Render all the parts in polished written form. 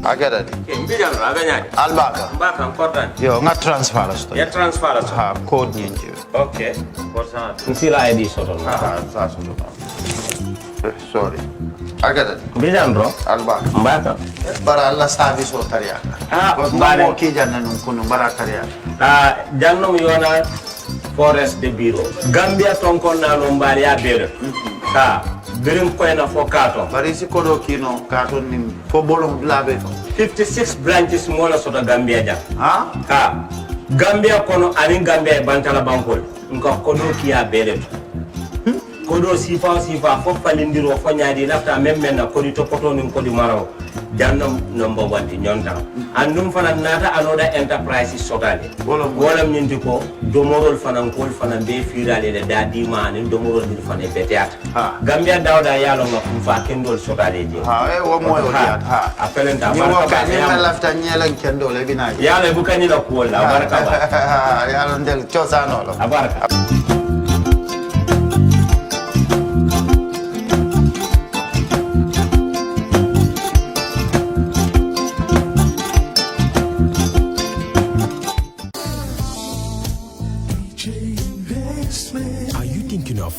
Agada di. Mbijan raganya. Albaka. Mbaka important. Yo, nga transfer la sto. Ya transfer la. Ha, code nyinji. Okay. Korsa. Nsila ID soto. Ha, sa soto. Sorry. Agada. Mbijan bro. Albaka. Mbaka. Bara Allah service o tariya. Mbare ki janna nun kunu bara tariya. Jannom yona forest de bureau. Gambia tonkon na no mbari ya bere. Birim koyna fo kato. Bari si kodo kino kato ni fo bolom blabe to. 56 branches mola soto Gambia jam. Ha? Gambia kono ani Gambia bantala bankol. Nko kodo kiya bere to. Kodo sifa fo palindiro fo nyaadi lafta memmen na kodi to poto nin kodi maraw. Jannam number 1 di nyonta. Andum fana nata anoda enterprise sotale. Wolam nyindi ko domorol fana kol fana be firale de dadi mani domorol dir fana beteat. Gambia dawda yalo ngam fa kendol sotale je. Wo moy o diat ha. Apelenta baraka ni lafta nyelan kendol e bina. Yalo bukani la ko la baraka ba. Yalo ndel ciosano lo. Abaraka.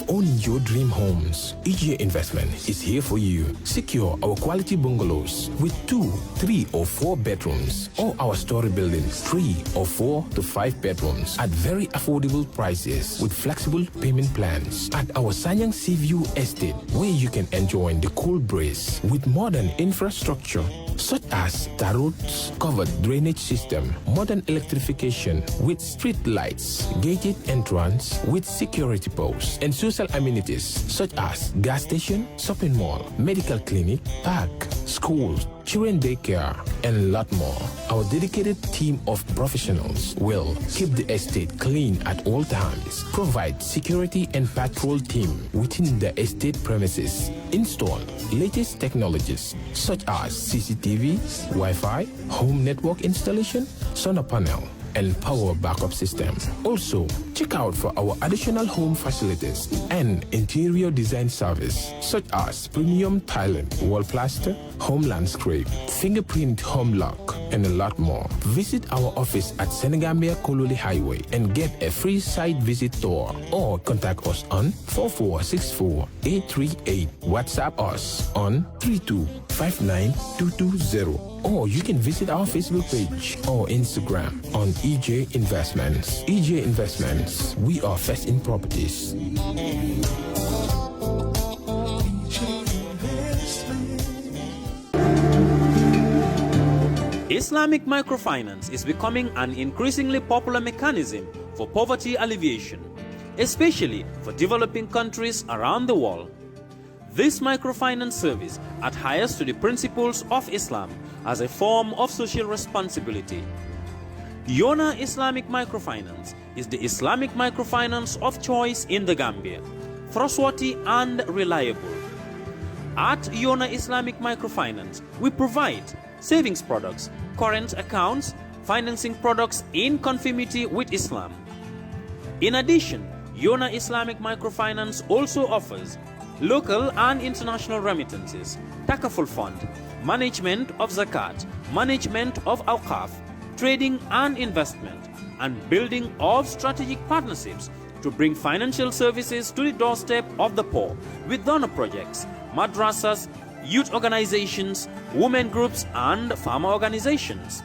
Owning your dream homes, EJ Investment is here for you. Secure our quality bungalows with 2, 3 or 4 bedrooms, or our story buildings 3 or 4 to 5 bedrooms at very affordable prices with flexible payment plans at our Sanyang Seaview Estate, where you can enjoy the cool breeze with modern infrastructure such as tar roads, covered drainage system, modern electrification with street lights, gated entrance with security posts, and social amenities such as gas station, shopping mall, medical clinic, park, schools, children daycare, and a lot more. Our dedicated team of professionals will keep the estate clean at all times, provide security and patrol team within the estate premises, install latest technologies such as CCTV, Wi-Fi, home network installation, solar panel, and power backup system. Also, check out for our additional home facilities and interior design service such as premium tiling, wall plaster, home landscape, fingerprint home lock, and a lot more. Visit our office at Senegambia Kololi Highway and get a free site visit tour, or contact us on 4464-838. WhatsApp us on 3259-220. Or you can visit our Facebook page or Instagram on EJ Investments. EJ Investments, we are first in properties. Islamic microfinance is becoming an increasingly popular mechanism for poverty alleviation, especially for developing countries around the world. This microfinance service adheres to the principles of Islam as a form of social responsibility. Yona Islamic Microfinance is the Islamic microfinance of choice in the Gambia, trustworthy and reliable. At Yona Islamic Microfinance, we provide savings products, current accounts, financing products in conformity with Islam. In addition, Yona Islamic Microfinance also offers local and international remittances, takaful fund, management of zakat, management of awqaf, trading and investment, and building of strategic partnerships to bring financial services to the doorstep of the poor with donor projects, madrasas, youth organizations, women groups, and farmer organizations.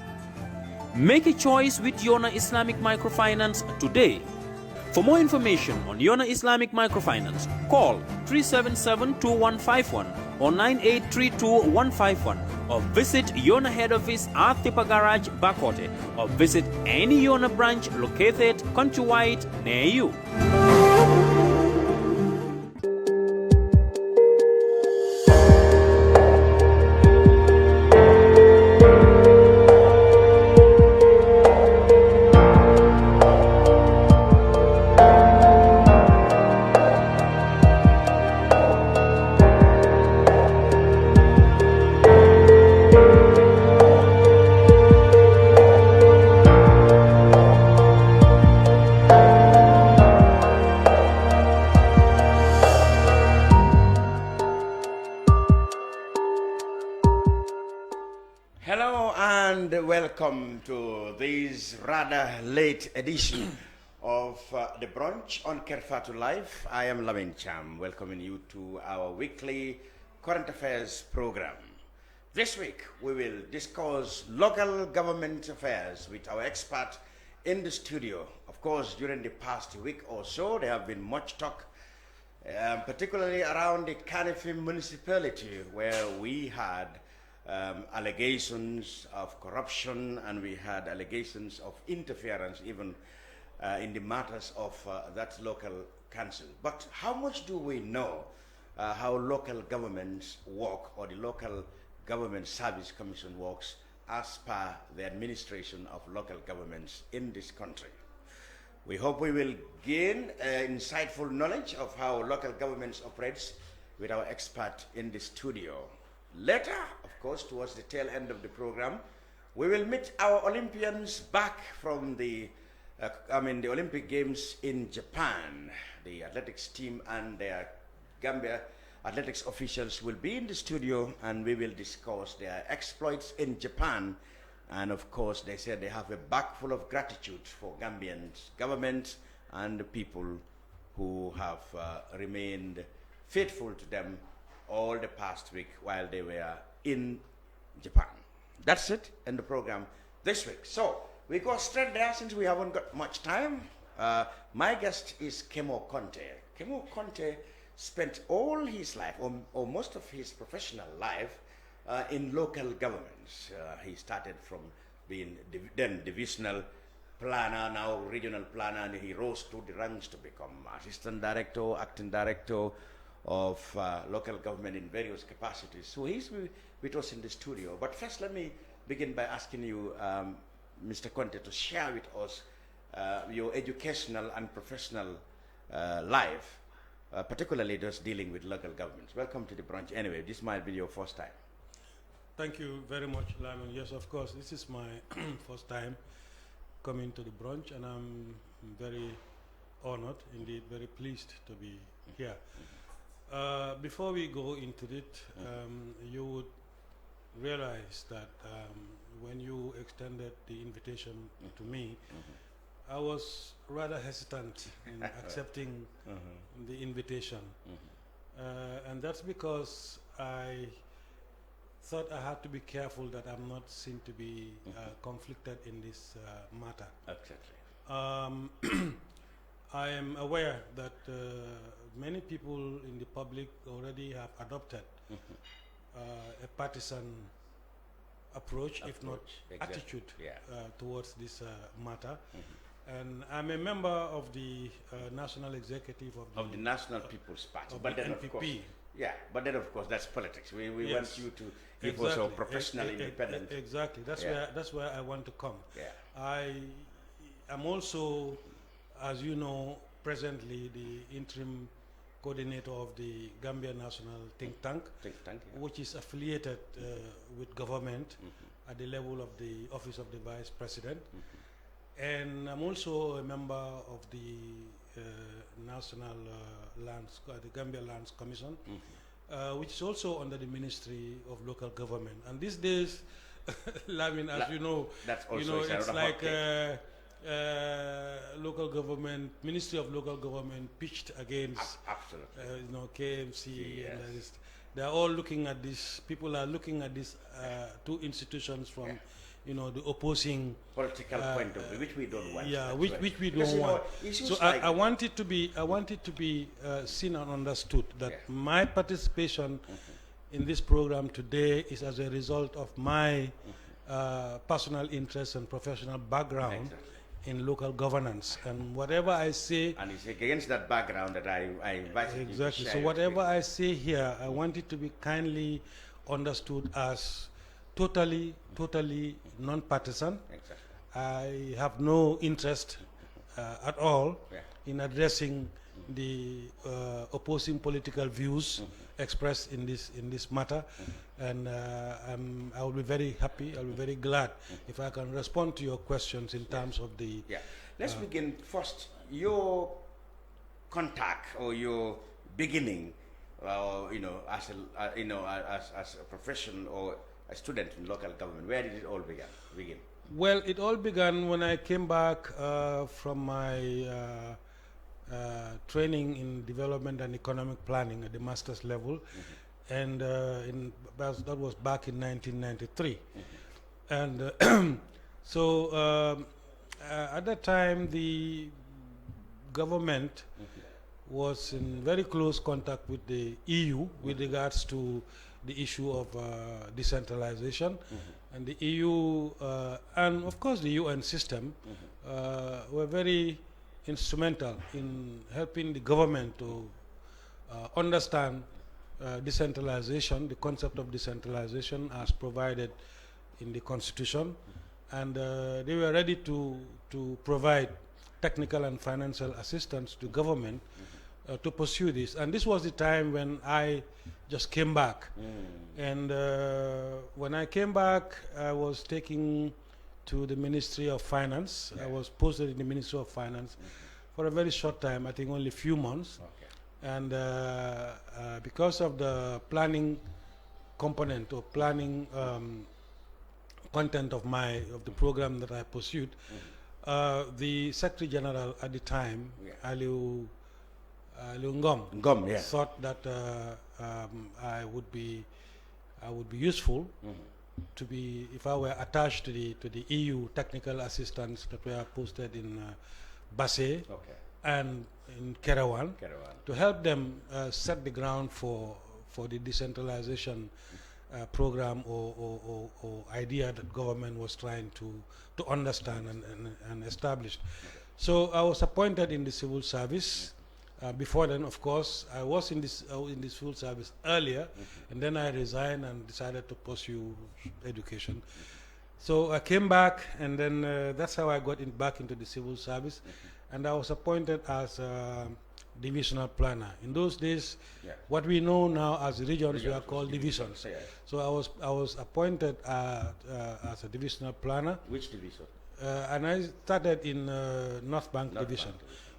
Make a choice with Yona Islamic Microfinance today. For more information on Yona Islamic Microfinance, call 377-2151 or 9832-151, or visit Yona head office at Tipa Garage, Bakote, or visit any Yona branch located countrywide near you. Hello and welcome to this rather late edition of the Brunch on Kerr Fatou Live. I am Lamin Cham, welcoming you to our weekly current affairs program. This week we will discuss local government affairs with our expert in the studio. Of course, during the past week or so, there have been much talk, particularly around the Kanifing municipality, where we had allegations of corruption and we had allegations of interference even in the matters of that local council. But how much do we know how local governments work, or the local government service commission works as per the administration of local governments in this country? We hope we will gain insightful knowledge of how local governments operates with our expert in the studio. Later, of course, towards the tail end of the program, we will meet our Olympians back from the Olympic Games in Japan. The athletics team and their Gambia athletics officials will be in the studio, and we will discuss their exploits in Japan. And of course, they said they have a bag full of gratitude for Gambian's government and the people who have remained faithful to them all the past week while they were in Japan. That's it in the program this week. So we go straight there since we haven't got much time. My guest is Kemo Conteh. Kemo Conteh spent all his life, or most of his professional life, in local governments. He started from being then divisional planner, now regional planner, and he rose to the ranks to become assistant director, acting director of local government in various capacities. So he's with us in the studio. But first, let me begin by asking you, Mr. Conteh, to share with us your educational and professional life, particularly just dealing with local governments. Welcome to the Brunch. Anyway, this might be your first time. Thank you very much, Lyman. Yes, of course, this is my first time coming to the Brunch, and I'm very honored, indeed very pleased to be here. Before we go into it, you would realize that when you extended the invitation to me, I was rather hesitant in accepting the invitation. And that's because I thought I had to be careful that I'm not seen to be conflicted in this matter. Exactly. I am aware that many people in the public already have adopted a partisan approach, if not attitude, towards this matter. And I'm a member of the national executive of the National People's Party, but then NPP. Of course, but then of course that's politics. We want you to give us a professional, independent. Exactly. That's where I want to come. I am also, as you know, presently the interim coordinator of the Gambian National Think Tank, which is affiliated with government at the level of the Office of the Vice President. And I'm also a member of the National Lands, the Gambia Lands Commission, which is also under the Ministry of Local Government. And these days, Lamin, as you know, it's like local government, Ministry of Local Government pitched against KMC. And they're all looking at this. People are looking at these two institutions from the opposing political point of view, which we don't want. Which we don't want. So I want it to be seen and understood that my participation in this program today is as a result of my personal interest and professional background in local governance, and whatever I say, and it's against that background that I invited you to share. So whatever I say here, I want it to be kindly understood as totally non-partisan. I have no interest at all in addressing the opposing political views expressed in this matter, and I will be very happy. I'll be very glad if I can respond to your questions in terms of the. Let's begin first. Your contact or your beginning, as a profession or a student in local government? Where did it all begin? Well, it all began when I came back from my training in development and economic planning at the master's level, and that was back in 1993. And so at that time, the government was in very close contact with the EU with regards to the issue of decentralization. And the EU and of course the UN system were very instrumental in helping the government to understand decentralization, the concept of decentralization as provided in the Constitution, and they were ready to provide technical and financial assistance to government to pursue this. And this was the time when I just came back. And when I came back, I was taken to the Ministry of Finance. I was posted in the Ministry of Finance for a very short time, I think only a few months. And because of the planning component or planning content of the program that I pursued, the Secretary General at the time, Aliu Ngom, thought that I would be useful to be, if I were attached to the EU technical assistants that were posted in Basse and in Kerr, to help them set the ground for the decentralization program or idea that government was trying to understand and establish. So I was appointed in the civil service. Before then, of course, I was in the civil service earlier, and then I resigned and decided to pursue education. So I came back, and then that's how I got back into the civil service, and I was appointed as a divisional planner. In those days, what we know now as regions were called divisions. So I was appointed as a divisional planner. Which division? And I started in North Bank Division.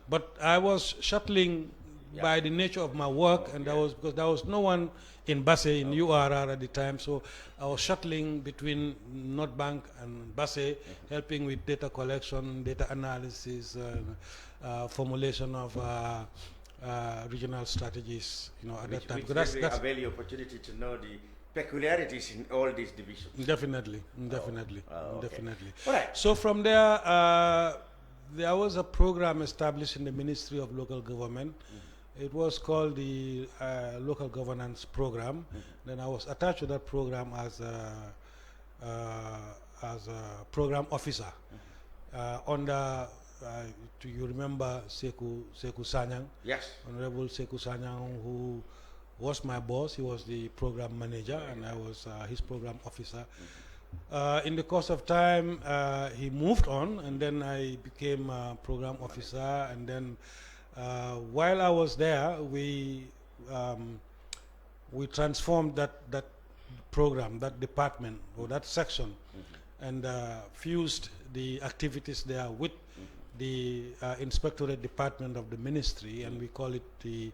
But I was shuttling by the nature of my work, and because there was no one in Basse, in URR at the time, so I was shuttling between North Bank and Basse, helping with data collection, data analysis, formulation of regional strategies, at that time. Which that's avail the opportunity to know the peculiarities in all these divisions. Definitely. All right. So from there, there was a program established in the Ministry of Local Government. It was called the Local Governance Program. Then I was attached to that program as a program officer under. Do you remember Sekou Sanyang? Yes. Honorable Sekou Sanyang, who was my boss. He was the program manager, and I was his program officer. In the course of time, he moved on, and then I became a program officer. And then, while I was there, we transformed that program, that department, or that section, and fused the activities there with the Inspectorate Department of the Ministry, and we call it the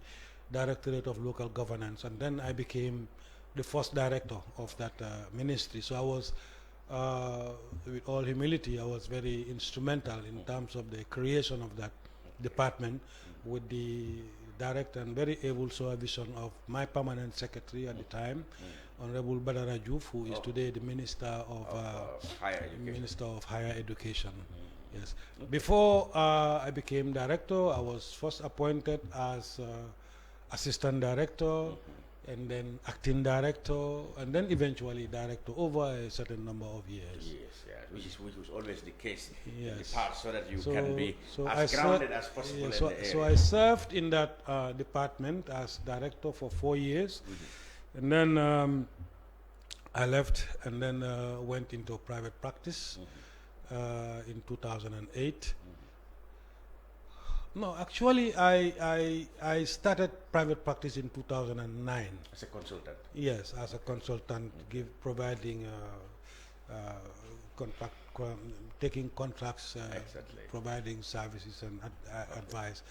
Directorate of Local Governance. And then I became the first director of that ministry. So I was, with all humility, I was very instrumental in terms of the creation of that department, with the direct and very able supervision of my permanent secretary at the time, Honorable Badara Diouf, who is today the Minister of Higher Education. Yes. Before I became director, I was first appointed as assistant director, and then acting director, and then eventually director over a certain number of years. Yes, which was always the case in the Yes. past, so that you can be as I grounded as possible in the area. So I served in that department as director for 4 years, and then I left, and then went into private practice in 2008. No, actually, I started private practice in 2009. As a consultant? Yes, as a consultant, providing taking contracts, providing services and advice,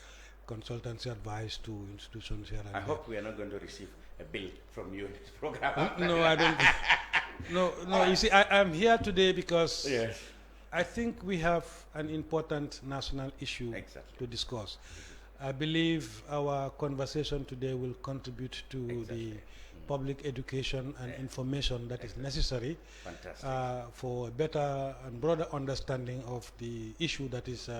consultancy advice to institutions here and I hope we are not going to receive a bill from you in this program. No, I don't. No, you see, I'm here today because Yes. I think we have an important national issue Exactly. to discuss. I believe our conversation today will contribute to the public education and information that is necessary Fantastic. for a better and broader understanding of the issue that is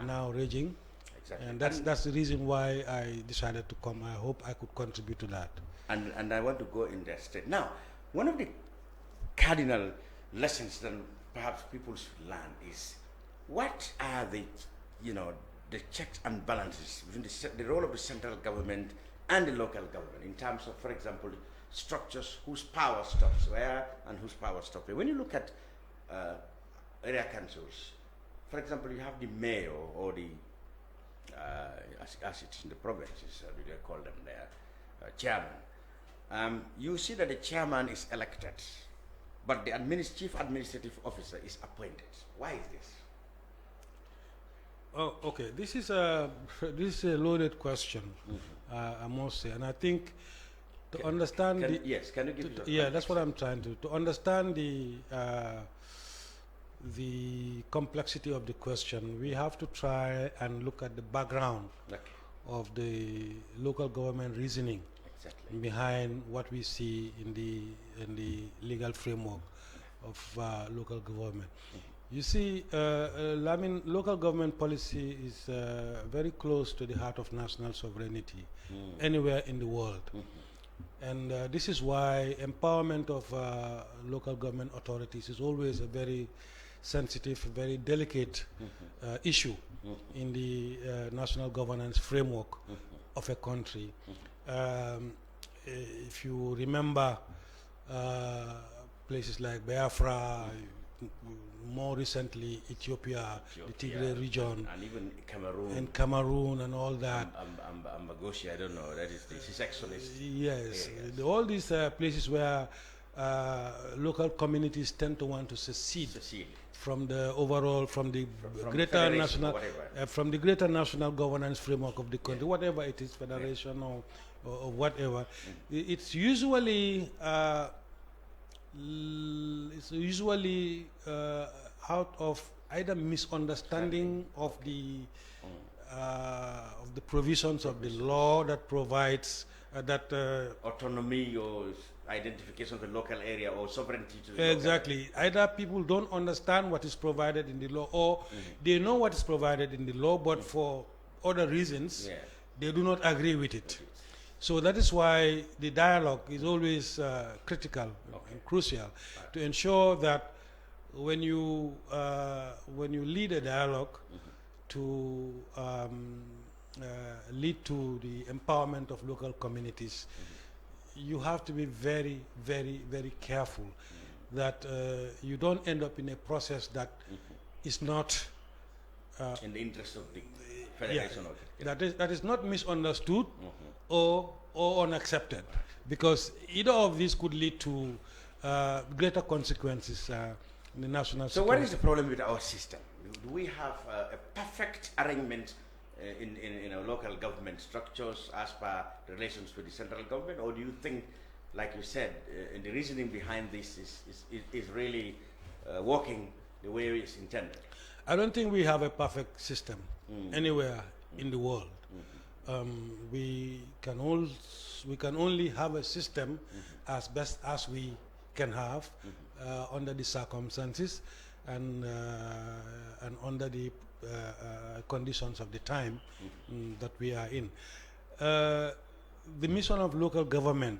now raging. Exactly. And that's the reason why I decided to come. I hope I could contribute to that. And I want to go in that state. Now, one of the cardinal lessons that perhaps people should learn is what are the, the checks and balances between the role of the central government and the local government in terms of, for example, structures whose power stops where and whose power stops where. When you look at area councils, for example, you have the mayor or the, as it's in the provinces, we call them there, chairman. You see that the chairman is elected, but the chief administrative officer is appointed. Why is this? Oh, okay. This is a loaded question, I must say, and I think to understand can you give us yeah, that's what I'm trying to understand the complexity of the question. We have to try and look at the background of the local government reasoning behind what we see in the legal framework of local government. You see, local government policy is very close to the heart of national sovereignty anywhere in the world. And this is why empowerment of local government authorities is always a very sensitive, very delicate issue in the national governance framework of a country. If you remember places like Biafra, more recently Ethiopia, the Tigray region, and even Cameroon, and all that. Ambagoshi, I don't know. That is the sectionist. Yes, all these places where local communities tend to want to secede from the overall, from the greater national, from the greater national governance framework of the country, whatever it is, federation or whatever. It's usually out of either misunderstanding of the provisions of the law that provides that autonomy or identification of the local area or sovereignty to the exactly. Either people don't understand what is provided in the law, or they know what is provided in the law, but for other reasons, they do not agree with it. So that is why the dialogue is always critical and crucial to ensure that when you lead a dialogue to lead to the empowerment of local communities, you have to be very, very, very careful that you don't end up in a process that is not in the interest of the federation. That is not misunderstood or unaccepted, because either of these could lead to greater consequences in the national security. So what is the problem with our system? Do we have a perfect arrangement in our local government structures as per relations with the central government, or do you think, like you said, in the reasoning behind this is really working the way it's intended? I don't think we have a perfect system anywhere in the world. We can only have a system as best as we can have under the circumstances and under the conditions of the time that we are in. The mission of local government,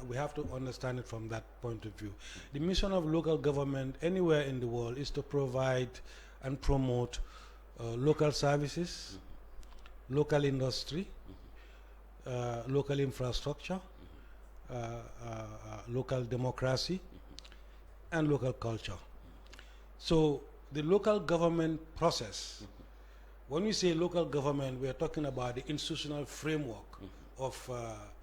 we have to understand it from that point of view. The mission of local government anywhere in the world is to provide and promote local services, local industry, local infrastructure, local democracy, and local culture. So the local government process, when we say local government, we are talking about the institutional framework of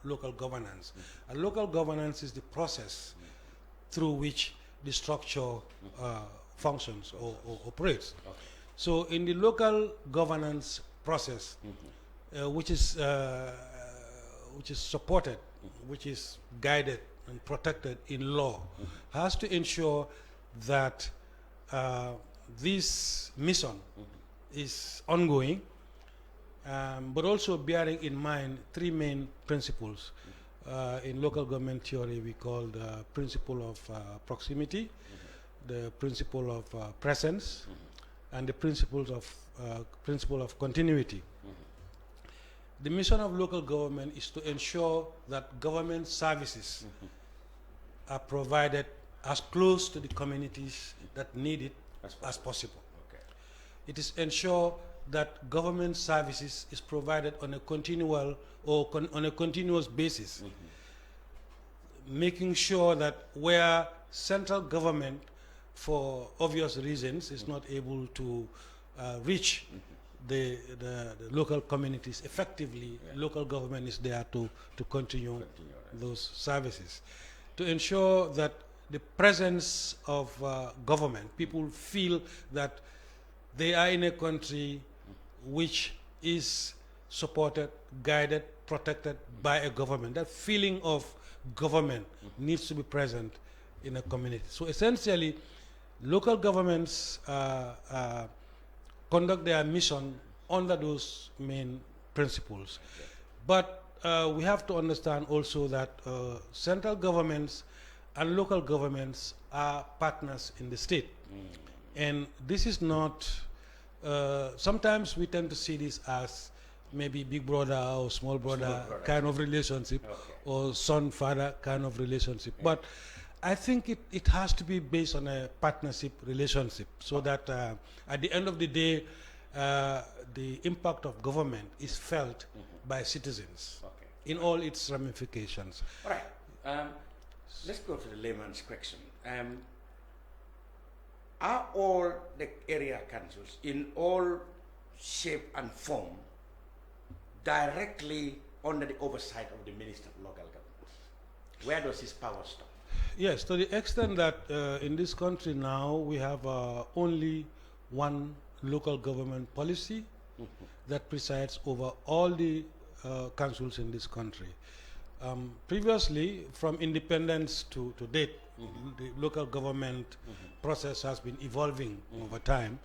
local governance. And local governance is the process through which the structure functions or operates. So in the local governance process, which is supported, which is guided and protected in law, has to ensure that this mission is ongoing, but also bearing in mind three main principles. In local government theory, we call the principle of proximity, the principle of presence, and the principle of continuity. The mission of local government is to ensure that government services are provided as close to the communities that need it as possible. Okay. It is ensure that government services is provided on a continual or on a continuous basis, making sure that where central government, for obvious reasons, is not able to reach the local communities effectively, local government is there to continue those services. To ensure that the presence of government, people feel that they are in a country which is supported, guided, protected by a government. That feeling of government needs to be present in a community. So essentially, local governments conduct their mission under those main principles. But we have to understand also that central governments and local governments are partners in the state. And this is not, sometimes we tend to see this as maybe big brother or small brother kind of relationship, or son-father kind of relationship. But I think it has to be based on a partnership relationship, so that at the end of the day, the impact of government is felt by citizens in all its ramifications. All right. Let's go to the layman's question. Are all the area councils in all shape and form directly under the oversight of the Minister of Local Government? Where does his power stop? Yes, to the extent that in this country now we have only one local government policy that presides over all the councils in this country. Previously, from independence to date, the local government process has been evolving over time.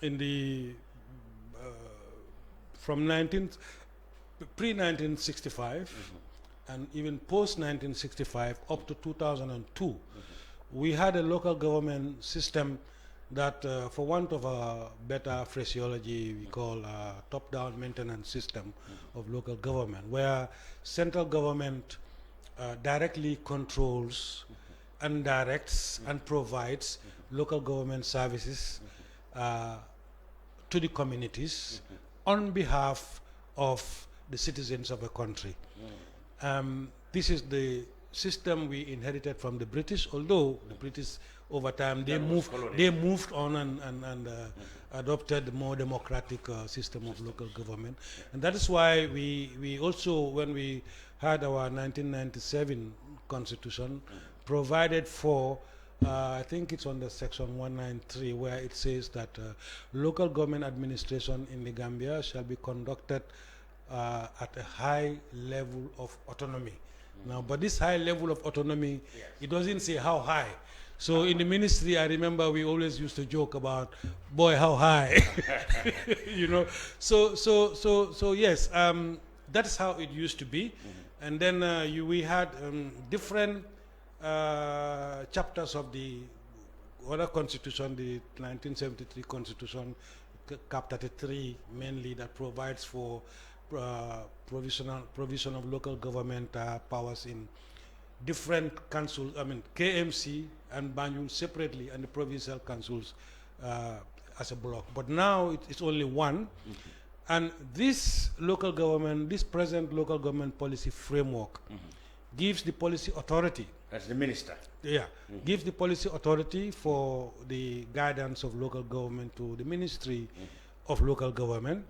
In the from pre-1965 and even post-1965 up to 2002, we had a local government system that, for want of a better phraseology, we call a top-down maintenance system of local government, where central government directly controls and directs and provides local government services to the communities on behalf of the citizens of a country. This is the system we inherited from the British, although the British over time they moved on and adopted a more democratic system of local government. And that is why we also, when we had our 1997 constitution, provided for I think it's on the section 193, where it says that local government administration in the Gambia shall be conducted at a high level of autonomy. Now, but this high level of autonomy, it doesn't say how high. So in the ministry, I remember we always used to joke about, boy, how high, you know. So yes, that's how it used to be. And then we had different chapters of the other constitution, the 1973 constitution, Cap 33 mainly, that provides for provision of local government powers in different councils, I mean KMC and Banjul separately, and the provincial councils as a block. But now it's only one. And this local government, this present local government policy framework gives the policy authority. That's the minister. Yeah, gives the policy authority for the guidance of local government to the Ministry of Local Government.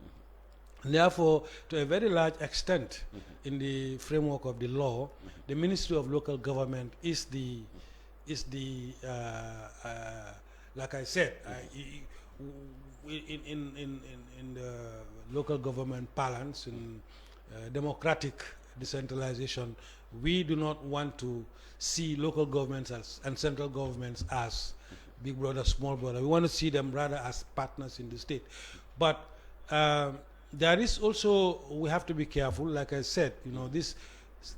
And therefore, to a very large extent, in the framework of the law, the Ministry of Local Government is the like I said, in the local government parlance, in democratic decentralization, we do not want to see local governments and central governments as big brother, small brother. We want to see them rather as partners in the state. But there is also, we have to be careful, like I said, you know,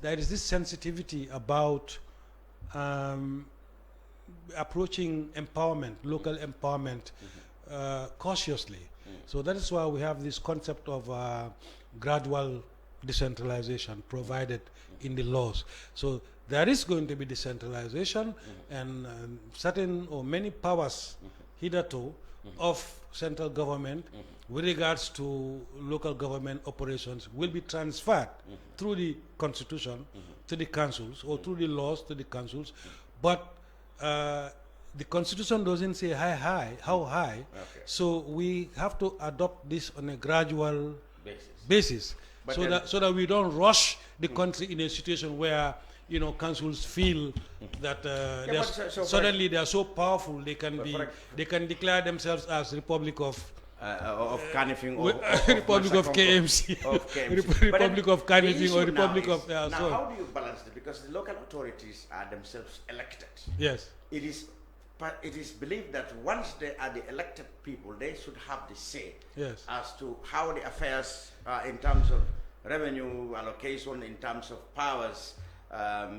there is this sensitivity about approaching empowerment, local empowerment, cautiously. So that is why we have this concept of gradual decentralization provided in the laws. So there is going to be decentralization, and certain or many powers hitherto of central government with regards to local government operations will be transferred through the constitution to the councils, or through the laws to the councils. But the constitution doesn't say how high. So we have to adopt this on a gradual basis. So that we don't rush the country in a situation where, you know, councils feel that suddenly they are so powerful, they can declare themselves as Republic of Carnifing or Republic of KMC, Republic of Carnifing, or Republic of. Now, how do you balance it? Because the local authorities are themselves elected. Yes. It is believed that once they are the elected people, they should have the say as to how the affairs in terms of revenue allocation, in terms of powers,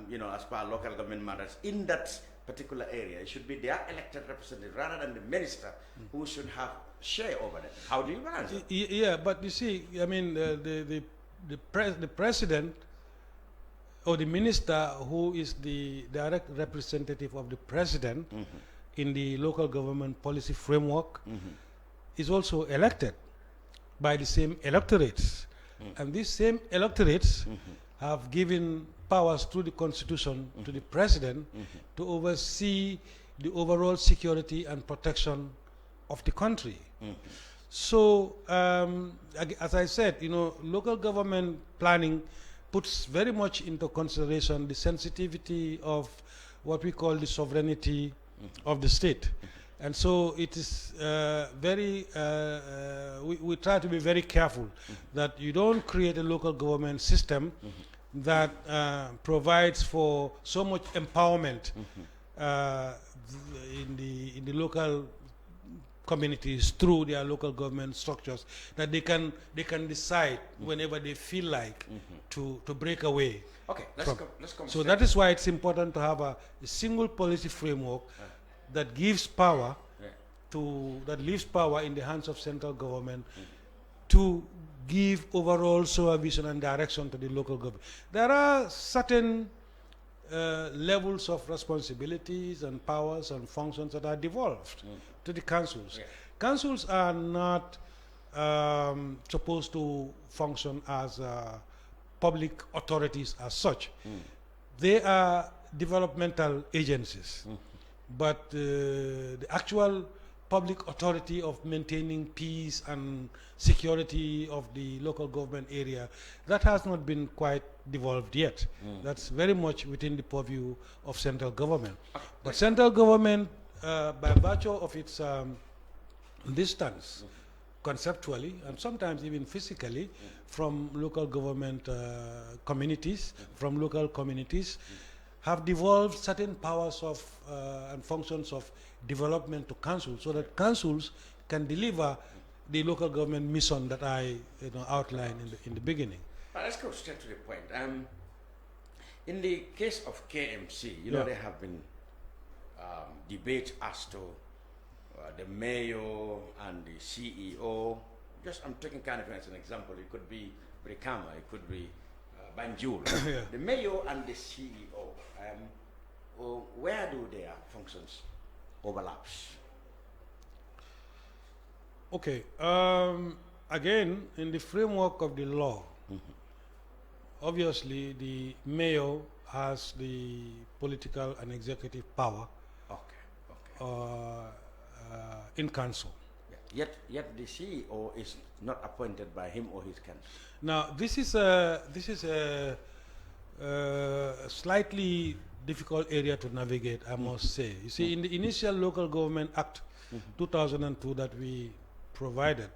you know, as per local government matters in that particular area. It should be their elected representative rather than the minister who should have share over it. How do you balance it? Yeah, but you see, I mean, the president or the minister, who is the direct representative of the president in the local government policy framework, is also elected by the same electorates. And these same electorates have given powers through the constitution to the president to oversee the overall security and protection of the country. So, as I said, you know, local government planning puts very much into consideration the sensitivity of what we call the sovereignty of the state. And so it is we try to be very careful that you don't create a local government system that provides for so much empowerment in the local communities through their local government structures, that they can decide whenever they feel like to break away. Okay, let's come. So that is why it's important to have a single policy framework that gives power that leaves power in the hands of central government to give overall supervision and direction to the local government. There are certain levels of responsibilities and powers and functions that are devolved to the councils. Councils are not supposed to function as public authorities as such. They are developmental agencies. But the actual public authority of maintaining peace and security of the local government area, that has not been quite devolved yet. That's very much within the purview of central government. But central government, by virtue of its distance, conceptually and sometimes even physically, from local government communities, have devolved certain powers of and functions of development to councils, so that councils can deliver the local government mission that I outlined in the beginning. Let's go straight to the point. In the case of KMC, you know, there have been debates as to the mayor and the CEO. I'm taking kind of as an example. It could be Ebrima, it could be Banjul. The mayor and the CEO. Where do their functions overlaps? Okay. Again, in the framework of the law, obviously the mayor has the political and executive power in council. Yet the CEO is not appointed by him or his council. Now, this is a slightly difficult area to navigate, I must say. You see, in the initial Local Government Act 2002 that we provided,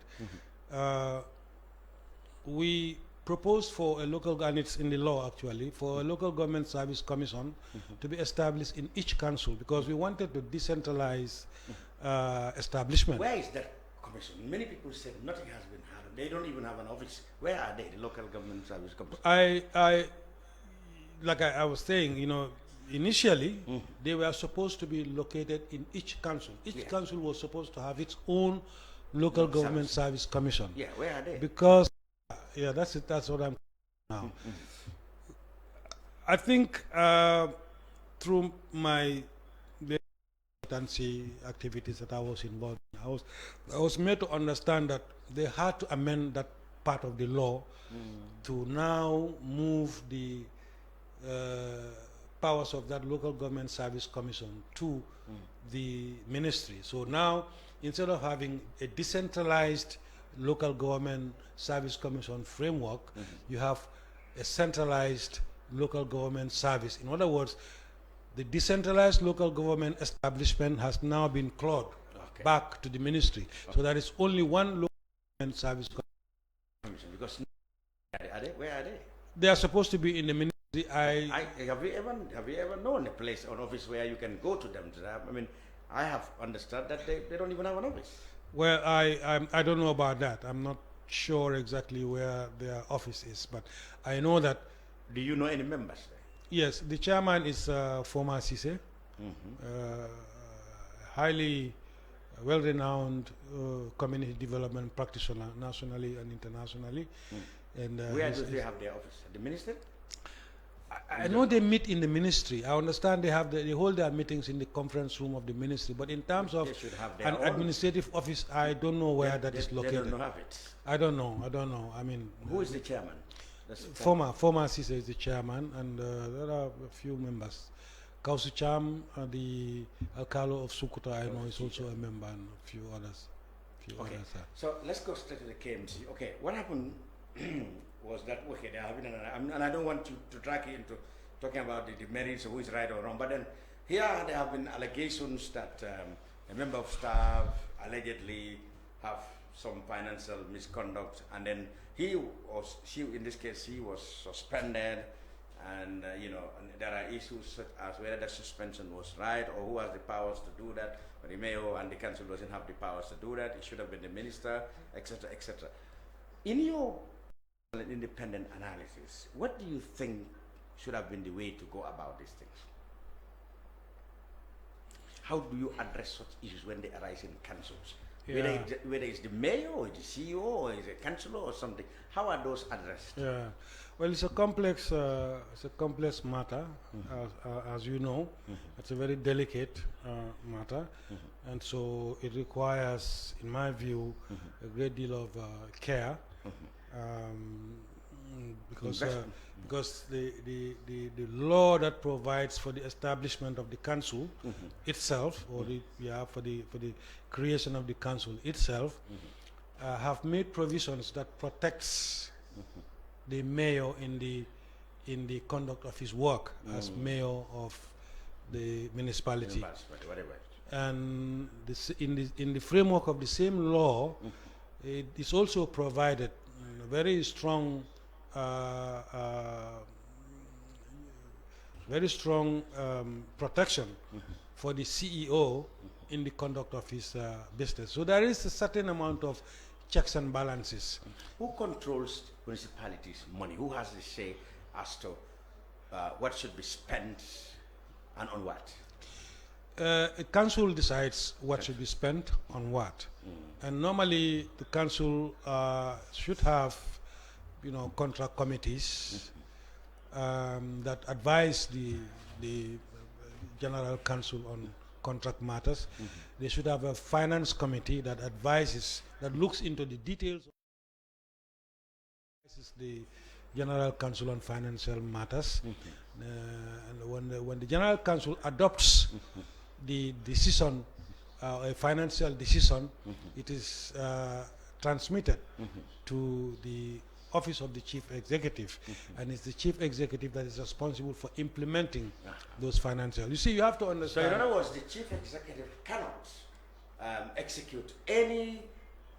we proposed for a local, and it's in the law actually, for a local government service commission to be established in each council, because we wanted to decentralize establishment. Where is that commission? Many people said nothing has been had. They don't even have an office. Where are they, the local government service commission? Like I was saying, you know, initially they were supposed to be located in each council. Each council was supposed to have its own local government service commission. Yeah, where are they? Because, yeah, that's it. That's what I'm now. I think through my militancy activities that I was involved in, I was made to understand that they had to amend that part of the law to now move the powers of that local government service commission to the ministry. So now, instead of having a decentralized local government service commission framework, you have a centralized local government service. In other words, the decentralized local government establishment has now been clawed back to the ministry. So there is only one local government service commission. Because where are they? They are supposed to be in the ministry. Have you ever known a place or office where you can go to them? I mean, I have understood that they don't even have an office. Well, I don't know about that. I'm not sure exactly where their office is, but I know that. Do you know any members there? Yes, the chairman is former Cisse, highly well-renowned community development practitioner nationally and internationally. And where do they have their office? The ministry? I know they meet in the ministry. I understand they hold their meetings in the conference room of the ministry. But in terms of an administrative office, I don't know where that is located. They don't have it. I don't know. I mean, who is the chairman? Former Cisse is the chairman, and there are a few members. Kausu Cham, the Alcalo of Sukuta, I know, is also a member, and a few others. So let's go straight to the KMC. Okay, what happened was that, okay, there have been, and I don't want to drag you into talking about the merits of who is right or wrong, but then here there have been allegations that a member of staff allegedly have some financial misconduct, and then he was suspended, and you know, and there are issues such as whether the suspension was right or who has the powers to do that. But the mayor and the council doesn't have the powers to do that. It should have been the minister, etc., etc. In your independent analysis, what do you think should have been the way to go about these things? How do you address such issues when they arise in councils? Yeah. Whether it's the mayor or the CEO or it's a councillor or something, how are those addressed? Yeah, well, it's a complex matter, as you know. It's a very delicate matter, and so it requires, in my view, a great deal of care. Because the law that provides for the establishment of the council itself, or for the creation of the council itself, have made provisions that protects the mayor in the conduct of his work as mayor of the municipality. And in the framework of the same law, it is also provided very strong protection for the CEO in the conduct of his business. So there is a certain amount of checks and balances. Who controls municipalities' money? Who has the say as to what should be spent and on what? A council decides what should be spent on what. And normally the council should have, you know, contract committees that advise the general council on contract matters. They should have a finance committee that advises, that looks into the details of the general council on financial matters. And when the general council adopts the decision, a financial decision, it is transmitted to the office of the chief executive, and it's the chief executive that is responsible for implementing those financial. You see, you have to understand. So in other words, the chief executive cannot execute any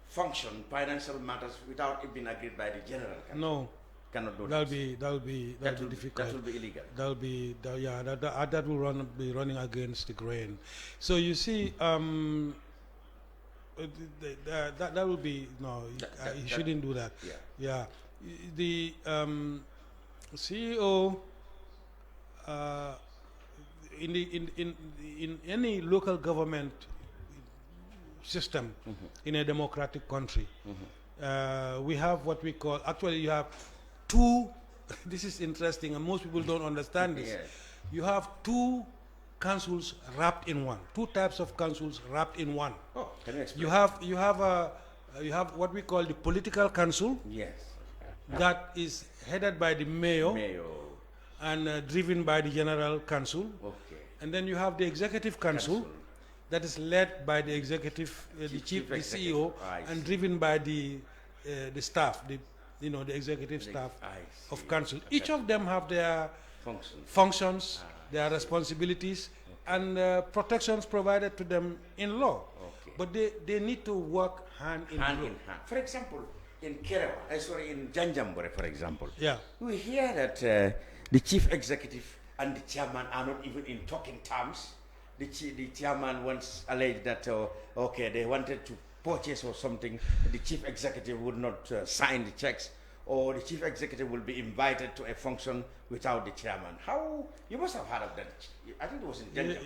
function, financial matters, without it being agreed by the general council. No, cannot do that'll be difficult. That will be illegal. That will be running against the grain. So you see, that will be no. You shouldn't do that. Yeah. The CEO in any local government system in a democratic country, we have what we call, actually you have two, this is interesting and most people don't understand this. Yes. You have two councils wrapped in one, two types of councils wrapped in one. Oh, can you explain? You have what we call the political council. Yes. That is headed by the mayor. And driven by the general council. Okay. And then you have the executive council. That is led by the executive, the chief, the CEO, and driven by the staff, the executive staff of council. Okay. Each of them have their functions, their responsibilities, and protections provided to them in law. Okay. But they need to work hand in hand. For example, in Kerr, in Janjambore, for example, we hear that the chief executive and the chairman are not even in talking terms. The chairman once alleged that, they wanted to purchase or something, the chief executive would not sign the checks, or the chief executive will be invited to a function without the chairman. How, you must have heard of that. I think it was in Denver.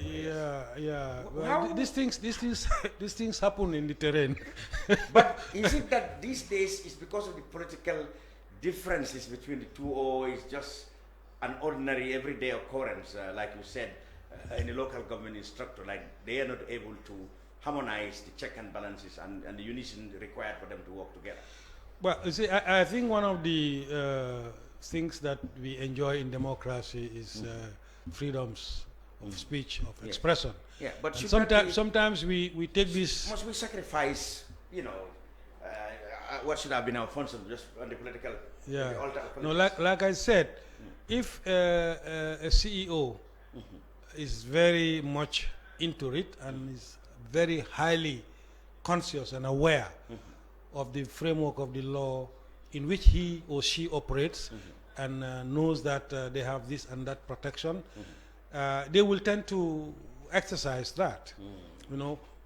Yeah. Well, these things happen in the terrain. But is it that these days it's because of the political differences between the two, or it's just an ordinary everyday occurrence, like you said, in the local government instructor, like they are not able to harmonize the check and balances and the unison required for them to work together? Well, you see, I think one of the things that we enjoy in democracy is freedoms of speech, of expression. Yeah, but sometimes we take this. Must we sacrifice, what should have been our function just on the political? Yeah. The altar of no, like I said, if a CEO is very much into it and is very highly conscious and aware of the framework of the law in which he or she operates and knows that they have this and that protection, they will tend to exercise that.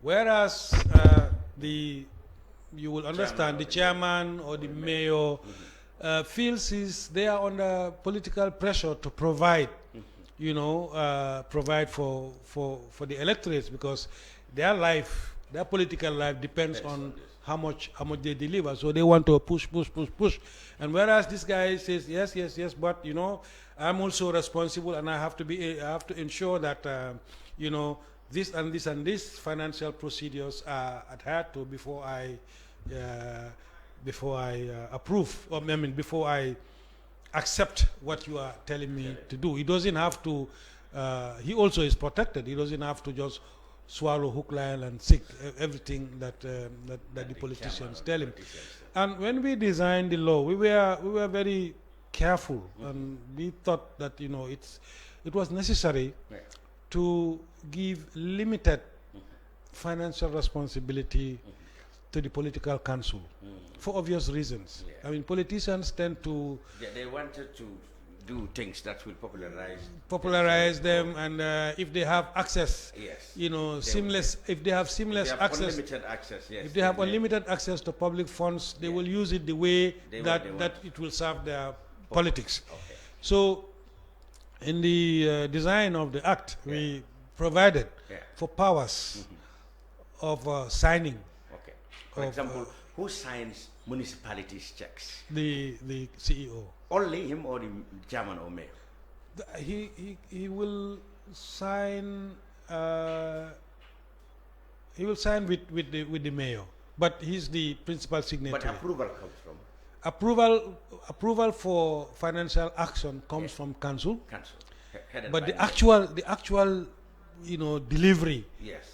Whereas you will understand the chairman or the mayor feels they are under political pressure to provide, provide for the electorates, because their political life depends on how much they deliver. So they want to push. And whereas this guy says yes, but I'm also responsible, and I have to ensure that this and this and this financial procedures are adhered to before I approve, or before I accept what you are telling me to do. He doesn't have to. He also is protected. He doesn't have to just swallow hook, line, and sinker everything that the politicians tell him. And when we designed the law, we were very careful, and we thought that it was necessary to give limited financial responsibility to the political council for obvious reasons. I mean, politicians tend to they wanted to do things that will popularize them, and if they have access, seamless. If they have seamless access, unlimited access, if they have unlimited access to public funds, they will use it the way that it will serve their politics. Okay. So, in the design of the act, we provided for powers of signing. Okay. For example, who signs municipalities' checks? The CEO. Only him, or the chairman or mayor? He will sign. He will sign with the mayor, but he's the principal signatory. But approval comes from approval for financial action comes from council. Headed but by the actual delivery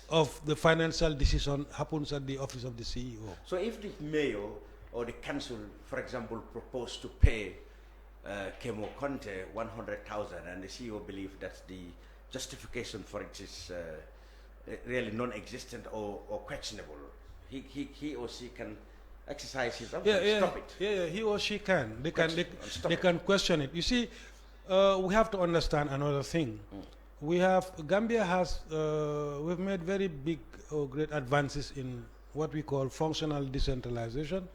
of the financial decision happens at the office of the CEO. So if the mayor or the council, for example, propose to pay Kemo Conteh 100,000, and the CEO believes that the justification for it is really non-existent or questionable, he or she can exercises. Stop it. Yeah, he or she can. They Stop can question it. You see, we have to understand another thing. Gambia has, we've made very big or great advances in what we call functional decentralization.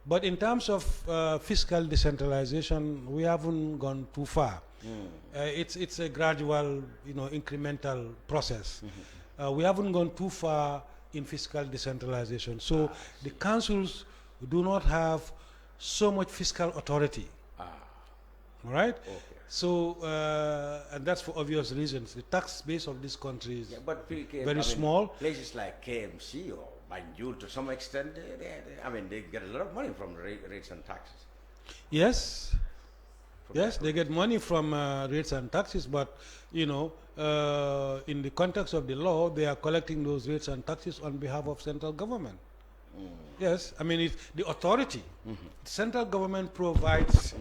But in terms of fiscal decentralization, we haven't gone too far. It's a gradual, incremental process. We haven't gone too far in fiscal decentralization. So the councils do not have so much fiscal authority. All right? Okay. So, and that's for obvious reasons. The tax base of this country is very small. Places like KMC or Banjul, to some extent, they get a lot of money from rates and taxes. Yes. Yes, they get money from rates and taxes, but, in the context of the law, they are collecting those rates and taxes on behalf of central government. Yes, it's the authority. Central government provides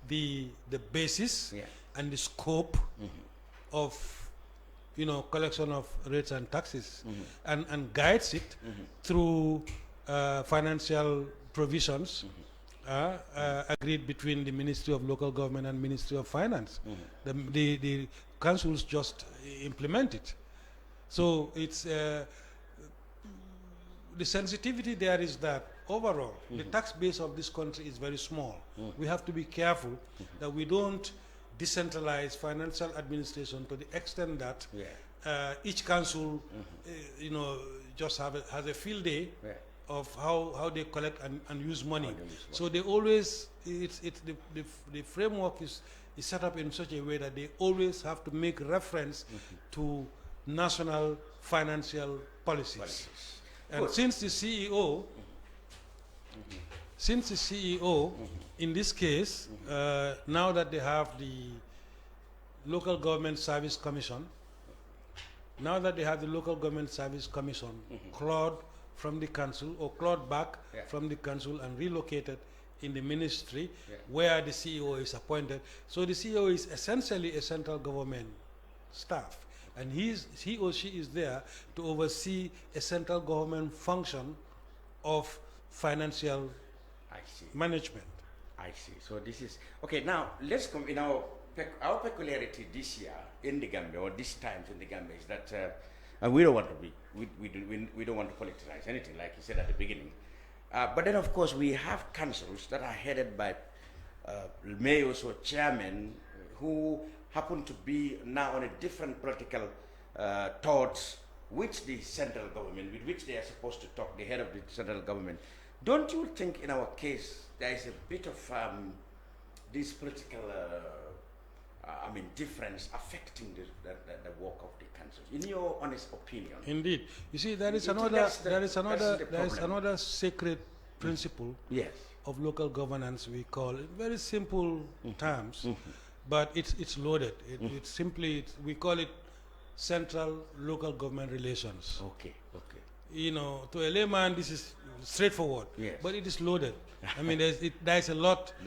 the basis and the scope of collection of rates and taxes and guides it through financial provisions agreed between the Ministry of Local Government and Ministry of Finance. The councils just implement it. So it's the sensitivity there is that overall the tax base of this country is very small. We have to be careful that we don't decentralize financial administration to the extent that each council just has a field day of how they collect and use money. So they always, the framework is set up in such a way that they always have to make reference to national financial policies. And since the CEO, in this case, now that they have the Local Government Service Commission, clawed from the council or clawed back from the council and relocated in the ministry where the CEO is appointed. So the CEO is essentially a central government staff. And he or she is there to oversee a central government function of financial management. I see. So this is okay. Now let's come in our peculiarity this year in the Gambia, or this times in the Gambia, is that we don't want to we don't want to politicize anything, like you said at the beginning. But then of course we have councils that are headed by mayors or chairmen who happen to be now on a different political thoughts with the central government, with which they are supposed to talk, the head of the central government. Don't you think in our case there is a bit of this political difference affecting the work of the councils, in your honest opinion? Indeed. You see, there is another sacred principle of local governance, we call it, very simple terms. But it's loaded. It's simply, we call it central local government relations. Okay. To a layman, this is straightforward. Yes. But it is loaded. There's a lot to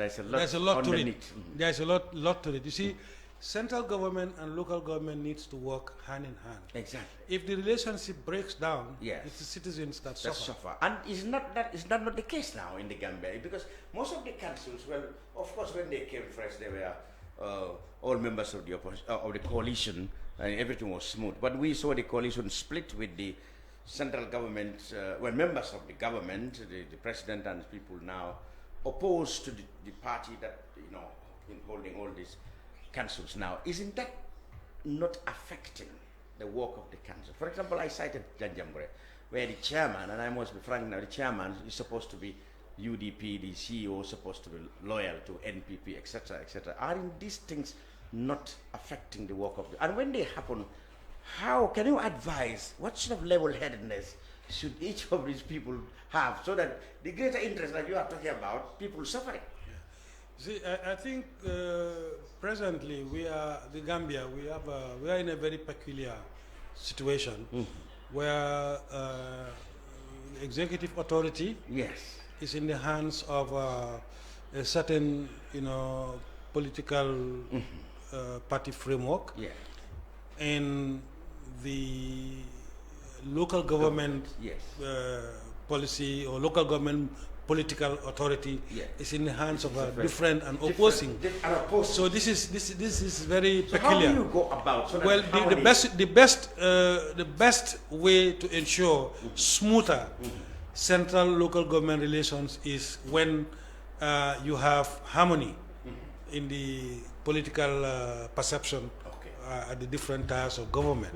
it. There's a lot to it. You see, central government and local government needs to work hand in hand. Exactly. If the relationship breaks down, it's the citizens that suffer. And is not the case now in the Gambia? Because most of the councils, well, of course, when they came fresh, they were all members of the coalition, and everything was smooth. But we saw the coalition split with the central government, members of the government, the president and people now opposed to the party that in holding all these councils now. Isn't that not affecting the work of the council? For example, I cited Janjambre, where the chairman, and I must be frank now, the chairman is supposed to be UDP, the CEO is supposed to be loyal to NPP, etc., etc. Aren't these things not affecting the work of the... And when they happen, how can you advise, what sort of level-headedness should each of these people have so that the greater interest that you are talking about, people suffering? See, I think presently we are, the Gambia, we are in a very peculiar situation where executive authority is in the hands of a certain, political party framework, and the local government policy or local government political authority Yeah. is in the hands of a Different. different and opposing. And opposing. So this is very So peculiar. how do you go about? So that Well, the best way to ensure smoother central local government relations is when you have harmony in the political perception at the different tiers of government.